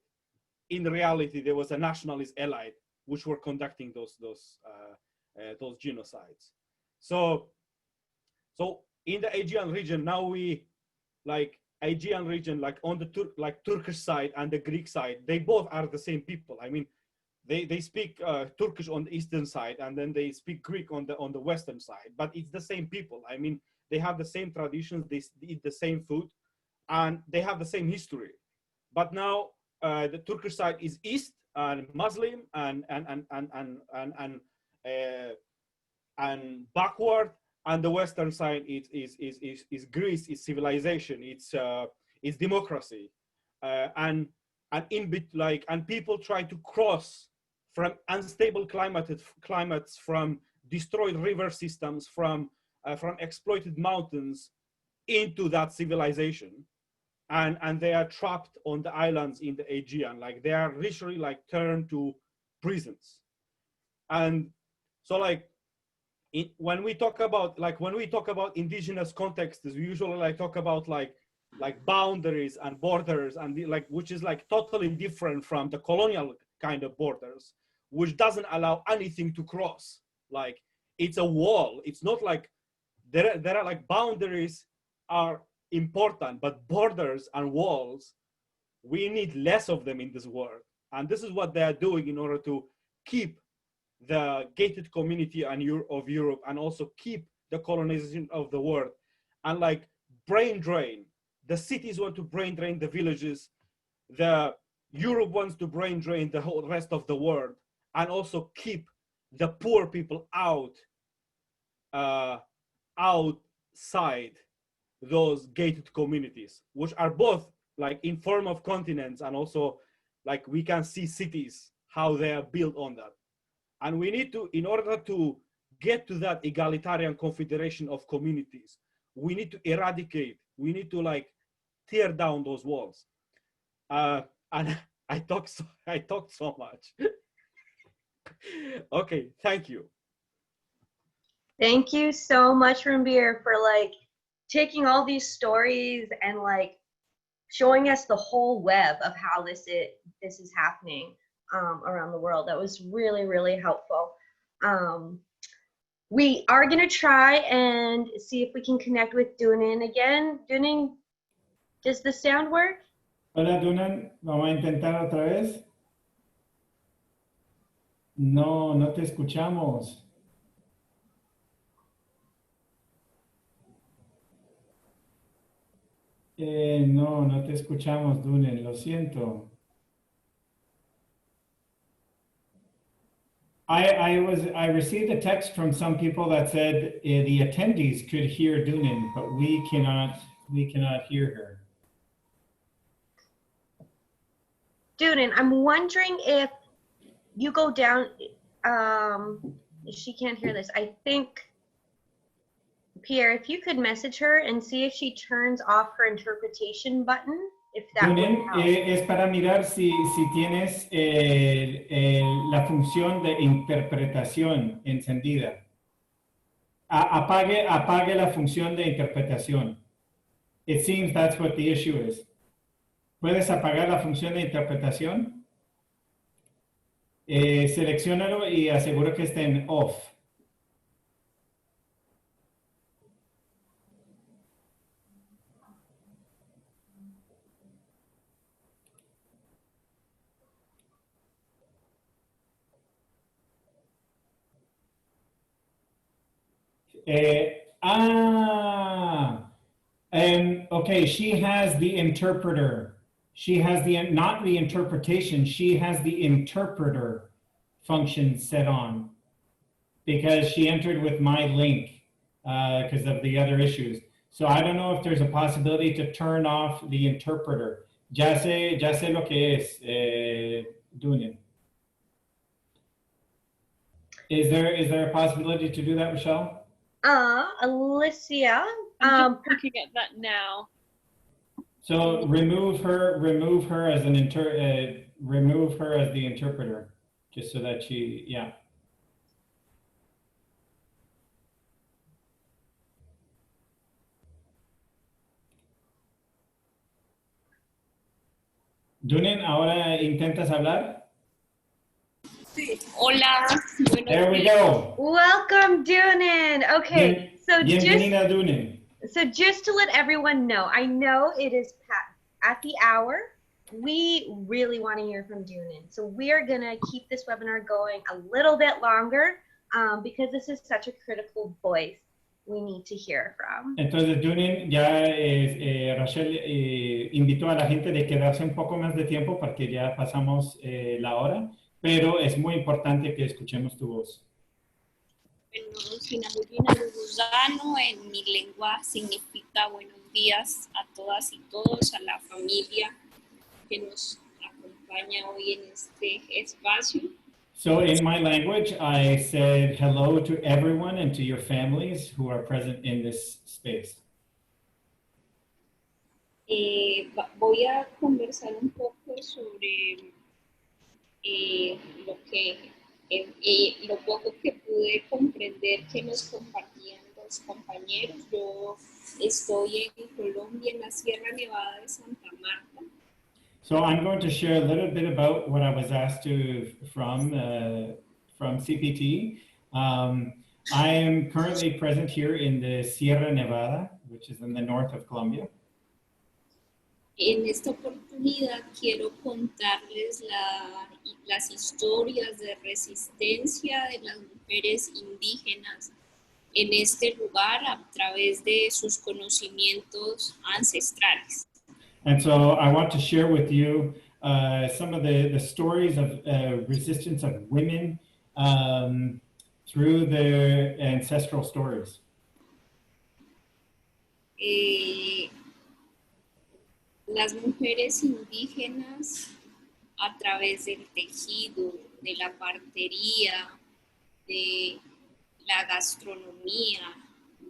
In reality, there was a nationalist elite which were conducting those genocides. So in the Aegean region, now we like Aegean region, like on the Turkish side and the Greek side, they both are the same people. I mean, they speak Turkish on the eastern side, and then they speak Greek on the western side, but it's the same people. I mean, they have the same traditions, they eat the same food, and they have the same history. But now the Turkish side is east and Muslim and backward, and the western side is Greece, is civilization, it's democracy, and people try to cross from unstable climates, from destroyed river systems, from exploited mountains into that civilization, and they are trapped on the islands in the Aegean. Like they are literally like turned to prisons. And so like when we talk about indigenous contexts, we usually like talk about like boundaries and borders, and which is like totally different from the colonial kind of borders, which doesn't allow anything to cross. Like it's a wall. It's not like there are like boundaries are important, but borders and walls, we need less of them in this world. And this is what they are doing in order to keep the gated community of Europe, and also keep the colonization of the world, and like brain drain. The cities want to brain drain the villages. The Europe wants to brain drain the whole rest of the world, and also keep the poor people outside those gated communities, which are both like in form of continents, and also like we can see cities, how they are built on that. And we need to, in order to get to that egalitarian confederation of communities, we need to eradicate, we need to like tear down those walls. And I talked so much. Okay, thank you. Thank you so much, Rumbir, for like taking all these stories and like showing us the whole web of how this is happening around the world. That was really, really helpful. We are going to try and see if we can connect with Dunin again. Dunin, does the sound work? Hola, Dunan. Vamos a intentar otra vez. No, no te escuchamos. No, no te escuchamos, Dunen. Lo siento. I received a text from some people that said the attendees could hear Dunin, but we cannot hear her. Dunin, I'm wondering if you go down, she can't hear this. I think, Pierre, if you could message her and see if she turns off her interpretation button, if that Dunin, would help. es para mirar si tienes la función de interpretación encendida. Apague la función de interpretación. It seems that's what the issue is. ¿Puedes apagar la función de interpretación? Selecciónalo y asegura que esté en off. Okay, she has the interpreter. She has not the interpretation, she has the interpreter function set on because she entered with my link because of the other issues. So I don't know if there's a possibility to turn off the interpreter. Ya sé lo que es, Dunin. Is there a possibility to do that, Michelle? Alicia. I'm just looking at that now. So remove her as remove her as the interpreter, just so that she, yeah. Dunin, ahora intentas hablar. Hola. There we go. Welcome, Dunin. Okay, Bienvenida, Dunin. So just to let everyone know, I know it is at the hour. We really want to hear from Dunin. So we are going to keep this webinar going a little bit longer because this is such a critical voice we need to hear from. Entonces, Dunin, ya Rachel invitó a la gente de quedarse un poco más de tiempo porque ya pasamos la hora, pero es muy importante que escuchemos tu voz. Bueno, Sinamurina Luguzano, en mi lengua significa buenos días a todas y todos, a la familia que nos acompaña hoy en este espacio. So in my language, I said hello to everyone and to your families who are present in this space. Voy a conversar un poco sobre lo poco que pude comprender que nos compartían los compañeros. Yo estoy en Colombia, en la Sierra Nevada de Santa Marta. So I'm going to share a little bit about what I was asked to from CPT. I am currently present here in the Sierra Nevada, which is in the north of Colombia. En esta oportunidad quiero contarles las historias de resistencia de las mujeres indígenas en este lugar a través de sus conocimientos ancestrales. And so I want to share with you some of the stories of resistance of women through their ancestral stories. Las mujeres indígenas a través del tejido, de la partería, de la gastronomía,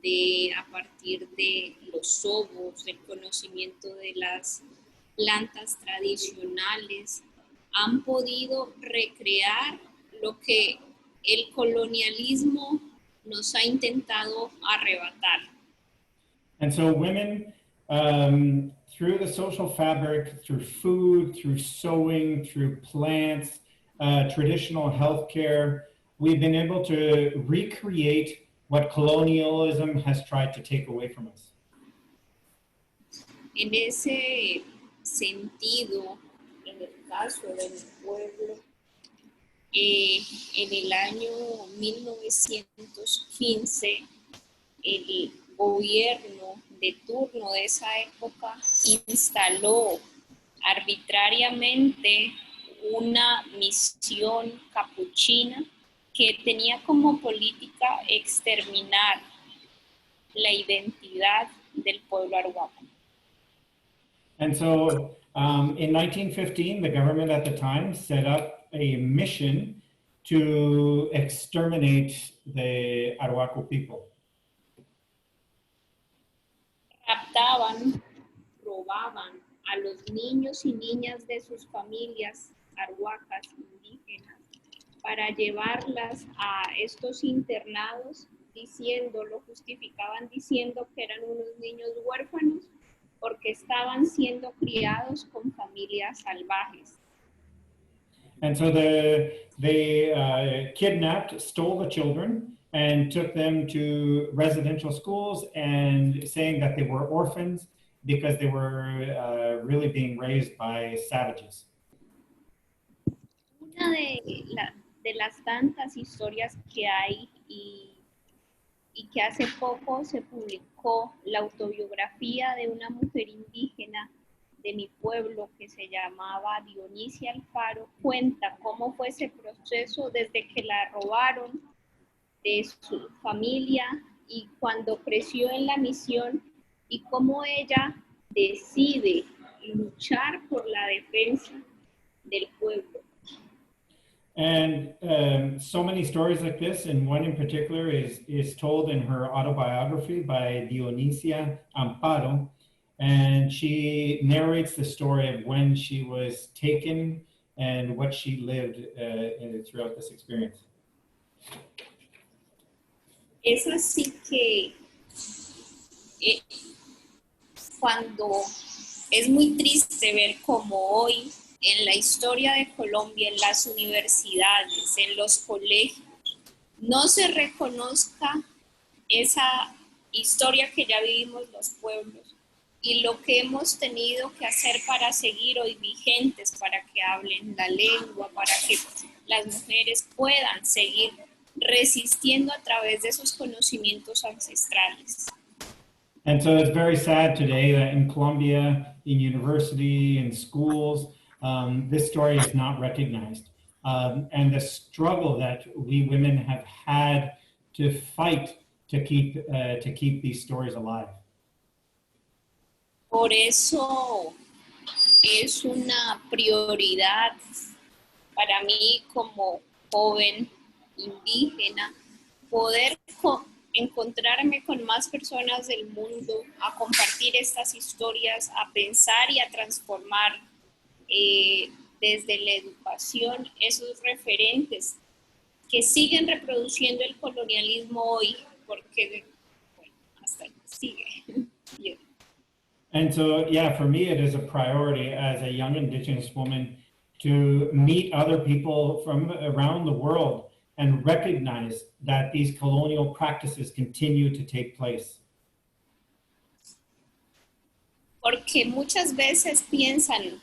de a partir de los sobos, del conocimiento de las plantas tradicionales, han podido recrear lo que el colonialismo nos ha intentado arrebatar. And so women, through the social fabric, through food, through sewing, through plants, traditional healthcare, we've been able to recreate what colonialism has tried to take away from us. En ese sentido, en el caso de mi pueblo, en el año 1915, el gobierno de turno de esa época instaló arbitrariamente una misión capuchina que tenía como política exterminar la identidad del pueblo arhuaco. And so in 1915, the government at the time set up a mission to exterminate the Arhuaco people. Raptaban, robaban a los niños y niñas de sus familias arhuacas indígenas para llevarlas a estos internados lo justificaban diciendo que eran unos niños huérfanos porque estaban siendo criados con familias salvajes. And so they kidnapped, stole the children, and took them to residential schools, and saying that they were orphans because they were really being raised by savages. Una de las tantas historias que hay y que hace poco se publicó la autobiografía de una mujer indígena de mi pueblo que se llamaba Dionisia Alfaro, cuenta cómo fue ese proceso desde que la robaron de su familia y cuando creció en la misión y cómo ella decide luchar por la defensa del pueblo. And so many stories like this, and one in particular is told in her autobiography by Dionisia Amparo, and she narrates the story of when she was taken and what she lived throughout this experience. Es así que cuando es muy triste ver cómo hoy en la historia de Colombia, en las universidades, en los colegios, no se reconozca esa historia que ya vivimos los pueblos y lo que hemos tenido que hacer para seguir hoy vigentes, para que hablen la lengua, para que las mujeres puedan seguir resistiendo a través de sus conocimientos ancestrales. And so it's very sad today that in Colombia, in university, in schools, this story is not recognized. And the struggle that we women have had to fight to keep these stories alive. Por eso es una prioridad para mí como joven indígena poder encontrarme con más personas del mundo, a compartir estas historias, a pensar y a transformar desde la educación esos referentes que siguen reproduciendo el colonialismo hoy, porque bueno, hasta sigue. And so, yeah, for me, it is a priority as a young Indigenous woman to meet other people from around the world and recognize that these colonial practices continue to take place. Porque muchas veces piensan,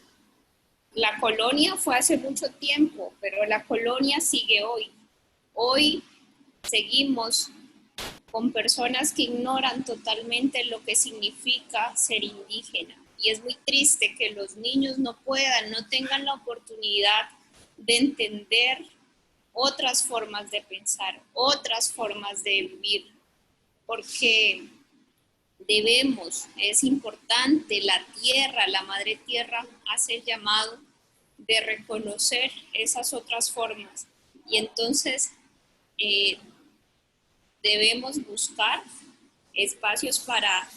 la colonia fue hace mucho tiempo, pero la colonia sigue hoy. Hoy seguimos con personas que ignoran totalmente lo que significa ser indígena. Y es muy triste que los niños no tengan la oportunidad de entender otras formas de pensar, otras formas de vivir, porque es importante, la tierra, la madre tierra hace el llamado de reconocer esas otras formas. Y entonces debemos buscar espacios para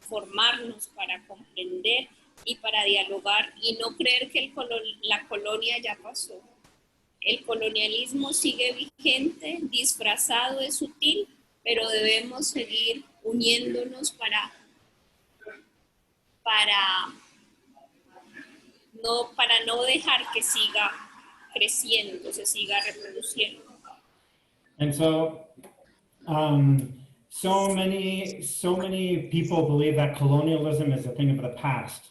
formarnos, para comprender y para dialogar y no creer que la colonia ya pasó. El colonialismo sigue vigente, disfrazado de sutil, pero debemos seguir uniéndonos para no dejar que siga creciendo, se siga reproduciendo. And so, so many people believe that colonialism is a thing of the past.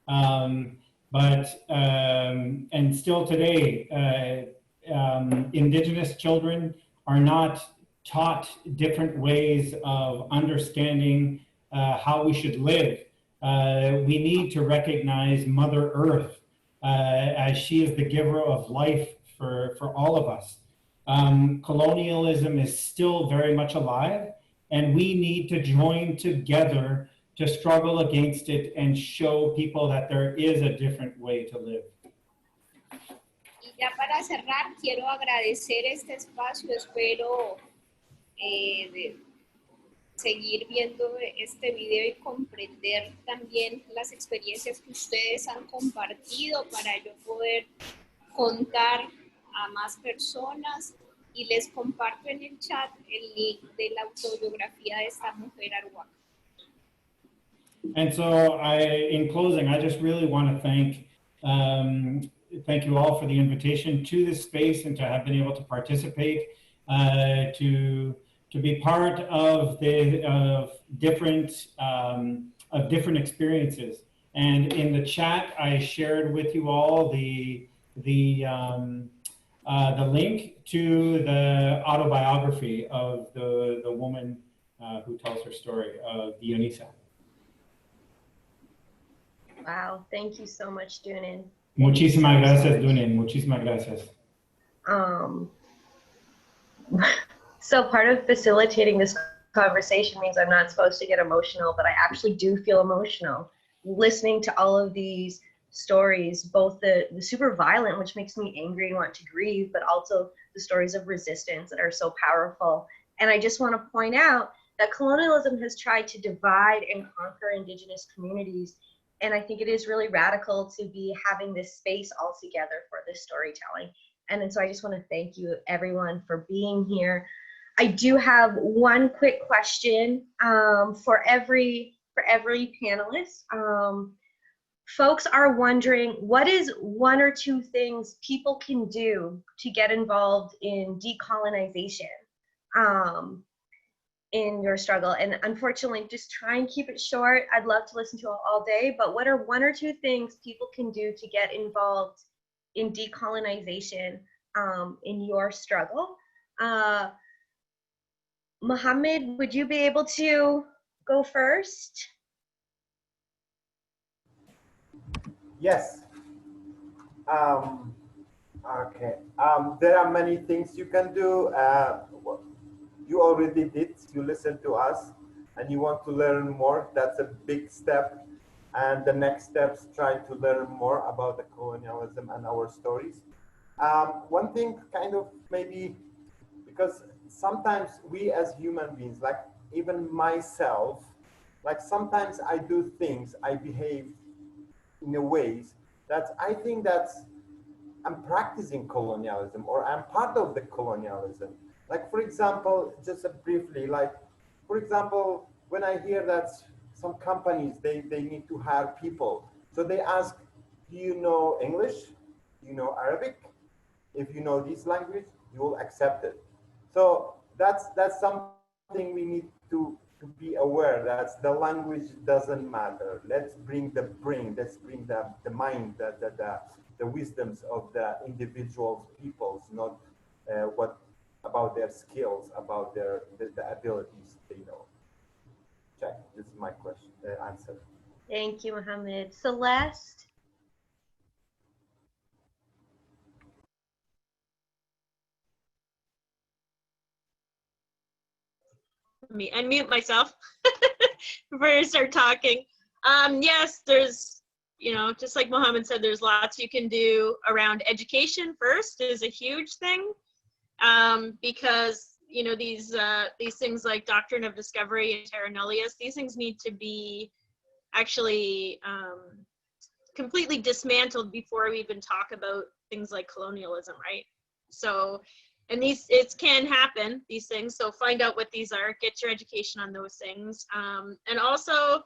And still today, Indigenous children are not taught different ways of understanding how we should live. We need to recognize Mother Earth as she is the giver of life for all of us. Colonialism is still very much alive, and we need to join together to struggle against it and show people that there is a different way to live. Y ya para cerrar, quiero agradecer este espacio, espero seguir viendo este video y comprender también las experiencias que ustedes han compartido para yo poder contar a más personas, y les comparto en el chat el link de la autobiografía de esta mujer arhuaca. And so in closing, I just really want to thank you all for the invitation to this space and to have been able to participate, to be part of different experiences. And in the chat, I shared with you all the link to the autobiography of the woman who tells her story, of Dionisa. Wow, thank you so much, Dunin. Muchísimas gracias, Dunin. Muchísimas gracias. So part of facilitating this conversation means I'm not supposed to get emotional, but I actually do feel emotional listening to all of these stories, both the super violent, which makes me angry and want to grieve, but also the stories of resistance that are so powerful. And I just want to point out that colonialism has tried to divide and conquer Indigenous communities. And I think it is really radical to be having this space all together for this storytelling. And so I just want to thank you, everyone, for being here. I do have one quick question for every panelist. Folks are wondering, what is one or two things people can do to get involved in decolonization in your struggle? And unfortunately, just try and keep it short. I'd love to listen to it all day, but what are one or two things people can do to get involved in decolonization in your struggle? Mohammed, would you be able to go first? Yes. Okay. There are many things you can do. You already did. You listened to us and you want to learn more. That's a big step. And the next steps, try to learn more about the colonialism and our stories. One thing kind of maybe, because sometimes we as human beings, like even myself, like sometimes I do things, I behave in a ways that I think that I'm practicing colonialism or I'm part of the colonialism. Like, for example, just briefly, like, for example, when I hear that some companies, they need to hire people. So they ask, do you know English? Do you know Arabic? If you know this language, you will accept it. So that's something we need to be aware that the language doesn't matter. Let's bring the brain, let's bring the mind, the wisdoms of the individuals, peoples, not what about their skills, about the abilities they know. Check. This is my question, answer. Thank you, Mohammed. Celeste? Let me unmute myself before I start talking. Yes, there's, just like Mohammed said, there's lots you can do around education. First is a huge thing, because, you know, these things like Doctrine of Discovery and Terra Nullius, these things need to be actually completely dismantled before we even talk about things like colonialism, right? So, and it can happen, these things. So find out what these are, get your education on those things. And also,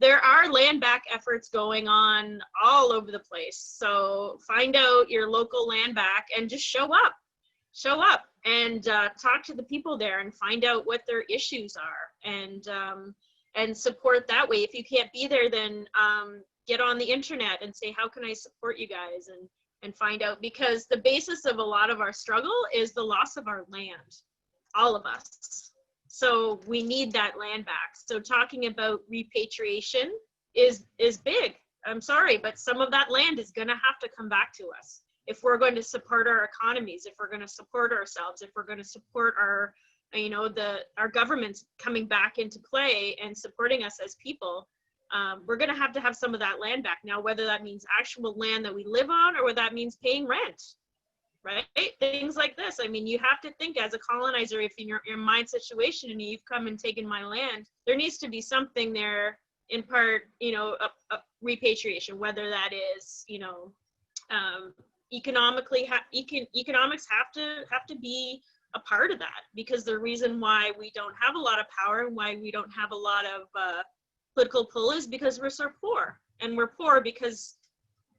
there are land back efforts going on all over the place. So find out your local land back and just show up and talk to the people there and find out what their issues are, and support that way. If you can't be there, then get on the internet and say, how can I support you guys, and find out, because the basis of a lot of our struggle is the loss of our land, all of us. So we need that land back. So talking about repatriation is big. I'm sorry, but some of that land is gonna have to come back to us if we're going to support our economies, if we're going to support ourselves, if we're going to support our, you know, our governments coming back into play and supporting us as people. We're going to have some of that land back. Now, whether that means actual land that we live on, or whether that means paying rent, right? Things like this. I mean, you have to think as a colonizer, if you're in my situation and you've come and taken my land, there needs to be something there, in part, you know, a repatriation, whether that is, you know, economics have to be a part of that, because the reason why we don't have a lot of power and why we don't have a lot of political pull is because we're so poor, and we're poor because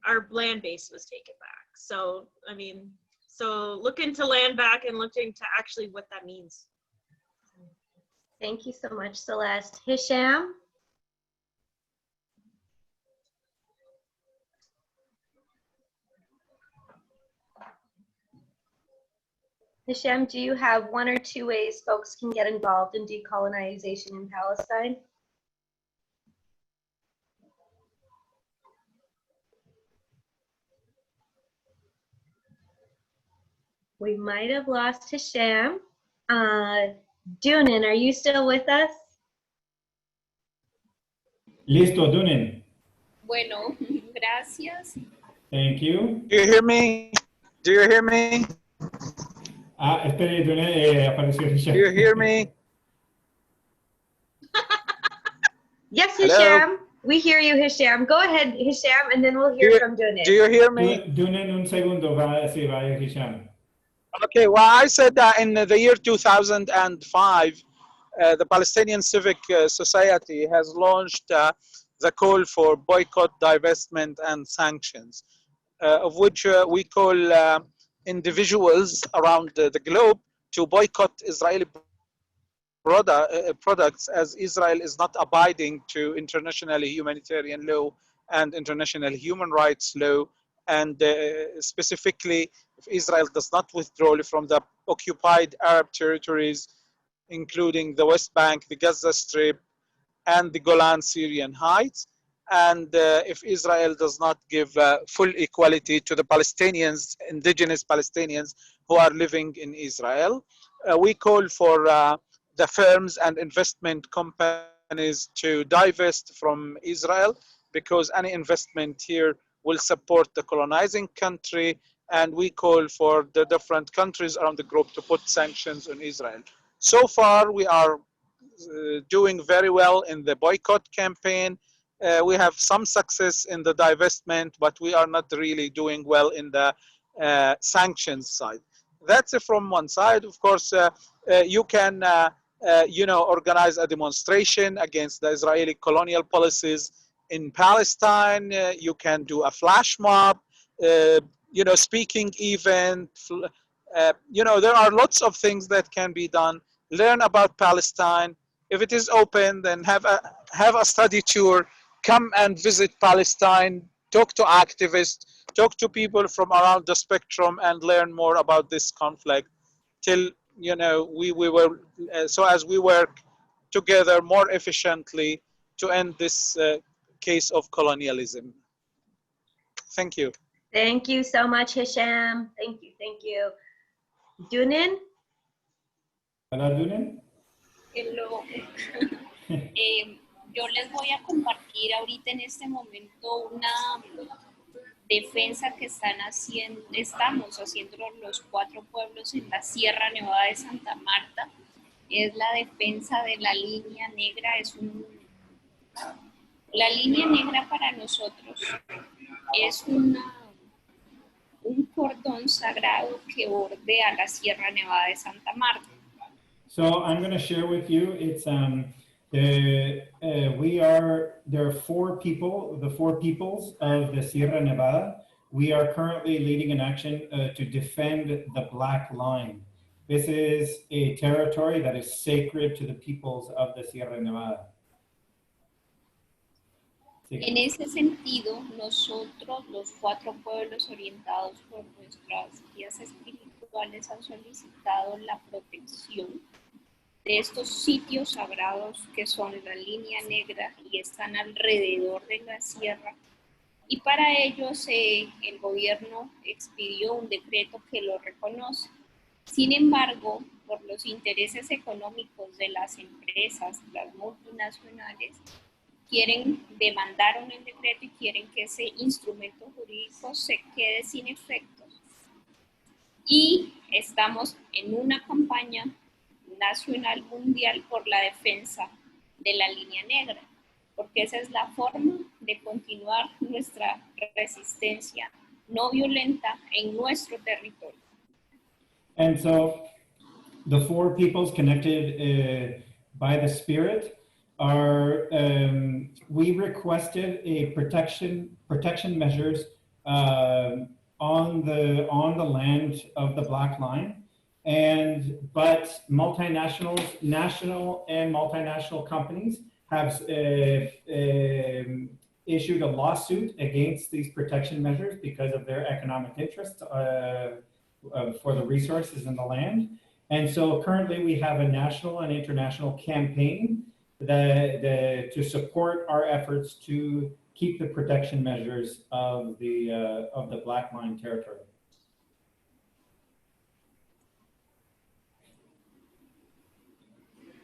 our land base was taken back. So I mean, so look into land back and look into actually what that means. Thank you so much, Celeste. Hisham? Hisham, do you have one or two ways folks can get involved in decolonization in Palestine? We might have lost Hisham. Dunan, are you still with us? Listo, Dunin. Bueno, gracias. Thank you. Do you hear me? Do you hear me? Ah, espere, Dunin, apareció Hisham. Do you hear me? Yes, Hello? Hisham. We hear you, Hisham. Go ahead, Hisham, and then we'll hear from Dunan. Do you hear me? Dunin, un segundo, sí, va Hisham. Okay, well, I said that in the year 2005, the Palestinian Civic Society has launched the call for boycott, divestment, and sanctions, of which we call individuals around the globe to boycott Israeli products, as Israel is not abiding to international humanitarian law and international human rights law, and specifically, if Israel does not withdraw from the occupied Arab territories, including the West Bank, the Gaza Strip, and the Golan Syrian Heights, and if Israel does not give full equality to the Palestinians, indigenous Palestinians who are living in Israel, we call for the firms and investment companies to divest from Israel, because any investment here will support the colonizing country, and we call for the different countries around the globe to put sanctions on Israel. So far, we are doing very well in the boycott campaign. We have some success in the divestment, but we are not really doing well in the sanctions side. That's from one side. Of course, you can organize a demonstration against the Israeli colonial policies in Palestine. You can do a flash mob, speaking event. There are lots of things that can be done. Learn about Palestine. If it is open, then have a study tour. Come and visit Palestine. Talk to activists. Talk to people from around the spectrum and learn more about this conflict. Till we will, so as we work together more efficiently to end this case of colonialism. Thank you. Thank you so much, Hisham. Thank you, thank you. Dunan? Hola, Dunin. Hello. Yo les voy a compartir ahorita en este momento una defensa que estamos haciendo los 4 pueblos en la Sierra Nevada de Santa Marta es la defensa de la línea negra. La línea negra para nosotros es un cordón sagrado que bordea la Sierra Nevada de Santa Marta. So I'm going to share with you, it's there are 4 people, the 4 peoples of the Sierra Nevada. We are currently leading an action to defend the Black Line. This is a territory that is sacred to the peoples of the Sierra Nevada. Sí. En ese sentido, nosotros, los 4 pueblos orientados por nuestras guías espirituales, han solicitado la protección de estos sitios sagrados que son la línea negra y están alrededor de la sierra. Y para ellos el gobierno expidió un decreto que lo reconoce. Sin embargo, por los intereses económicos de las empresas, las multinacionales, demandaron el decreto y quieren que ese instrumento jurídico se quede sin efectos. Y estamos en una campaña nacional mundial por la defensa de la línea negra, porque esa es la forma de continuar nuestra resistencia no violenta en nuestro territorio. And so the 4 peoples connected by the Spirit are, we requested a protection measures on the land of the Black Line. But multinationals, national and multinational companies have issued a lawsuit against these protection measures because of their economic interest for the resources in the land. And so currently we have a national and international campaign to support our efforts to keep the protection measures of the Black Line territory.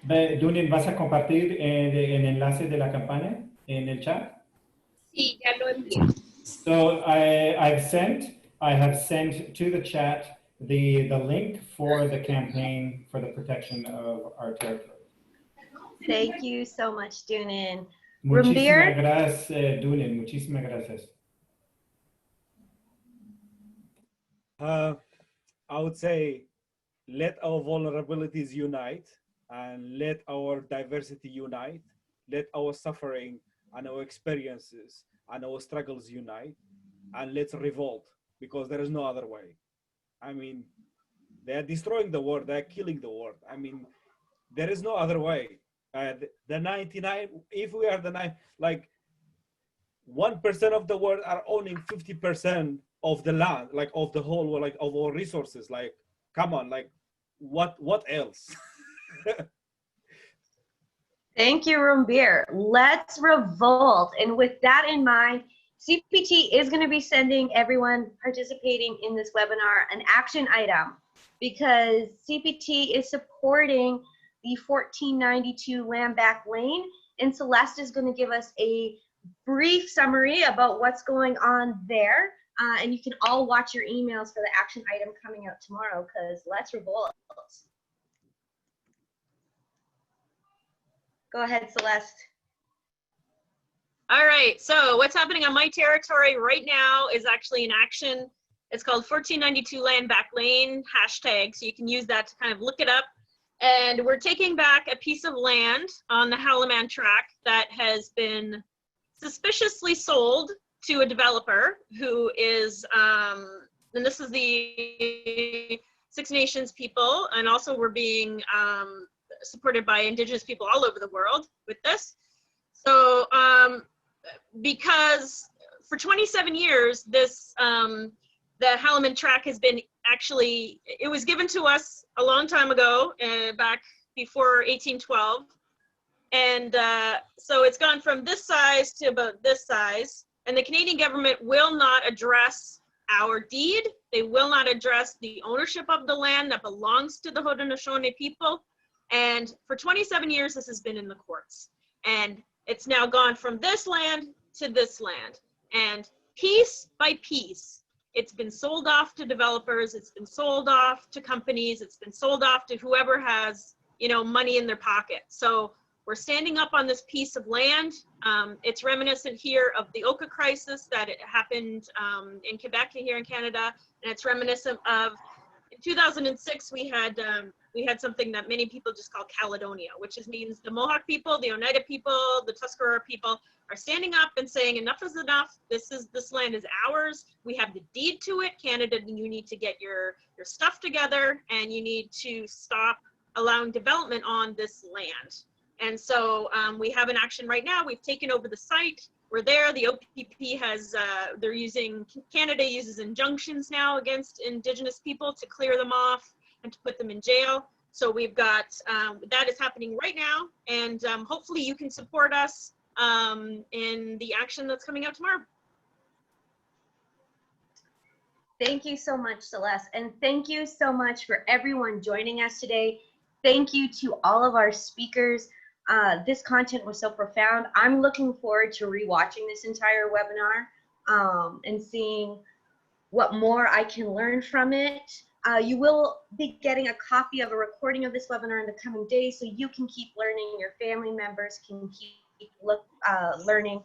Dunin, ¿vas a compartir el enlace de la campaña en el chat? Sí, ya lo envié. So I have sent to the chat the link for the campaign for the protection of our territory. Thank you so much, Dunin. Muchísimas gracias, Dunin. Muchísimas gracias. I would say, let our vulnerabilities unite, and let our diversity unite. Let our suffering and our experiences and our struggles unite, and let's revolt, because there is no other way. I mean, they are destroying the world, they are killing the world. I mean, there is no other way. The 99, if we are the 9, like 1% of the world are owning 50% of the land, like of the whole, like of our resources. Like, come on, like what else? Thank you, Rumbir. Let's revolt. And with that in mind, CPT is going to be sending everyone participating in this webinar an action item, because CPT is supporting the 1492 land back lane, and Celeste is going to give us a brief summary about what's going on there. And you can all watch your emails for the action item coming out tomorrow, because let's revolt. Go ahead, Celeste. All right, so what's happening on my territory right now is actually an action. It's called 1492 Land Back Lane hashtag, so you can use that to kind of look it up. And we're taking back a piece of land on the Halaman track that has been suspiciously sold to a developer who is, and this is the Six Nations people, and also we're being supported by Indigenous people all over the world with this. So because for 27 years, this the Halaman track has been actually, it was given to us a long time ago, back before 1812. And so it's gone from this size to about this size. And the Canadian government will not address our deed. They will not address the ownership of the land that belongs to the Haudenosaunee people. And for 27 years, this has been in the courts. And it's now gone from this land to this land. And piece by piece, it's been sold off to developers, it's been sold off to companies, it's been sold off to whoever has, you know, money in their pocket. So we're standing up on this piece of land. It's reminiscent here of the Oka crisis that it happened in Quebec here in Canada, and it's reminiscent of, in 2006 we had something that many people just call Caledonia, which means the Mohawk people, the Oneida people, the Tuscarora people are standing up and saying enough is enough. This land is ours. We have the deed to it. Canada, you need to get your stuff together, and you need to stop allowing development on this land. And so we have an action right now. We've taken over the site. We're there. The OPP has, Canada uses injunctions now against Indigenous people to clear them off and to put them in jail. So we've got, that is happening right now. And hopefully you can support us in the action that's coming out tomorrow. Thank you so much, Celeste. And thank you so much for everyone joining us today. Thank you to all of our speakers. This content was so profound. I'm looking forward to rewatching this entire webinar and seeing what more I can learn from it. You will be getting a copy of a recording of this webinar in the coming days, so you can keep learning. Your family members can keep learning.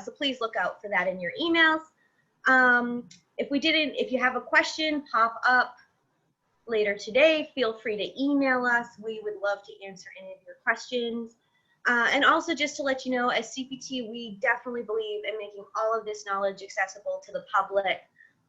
So please look out for that in your emails. If you have a question pop up later today, feel free to email us. We would love to answer any of your questions. And also, just to let you know, as CPT, we definitely believe in making all of this knowledge accessible to the public.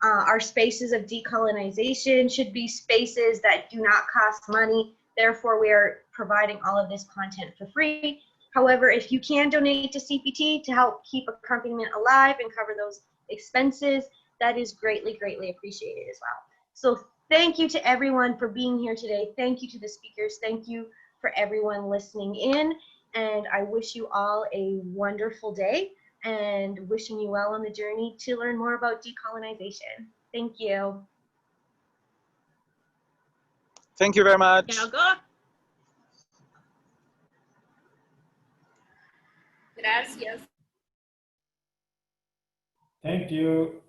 Our spaces of decolonization should be spaces that do not cost money. Therefore, we are providing all of this content for free. However, if you can donate to CPT to help keep accompaniment alive and cover those expenses, that is greatly, greatly appreciated as well. So thank you to everyone for being here today. Thank you to the speakers. Thank you for everyone listening in. And I wish you all a wonderful day and wishing you well on the journey to learn more about decolonization. Thank you. Thank you very much. Now go. Gracias. Thank you.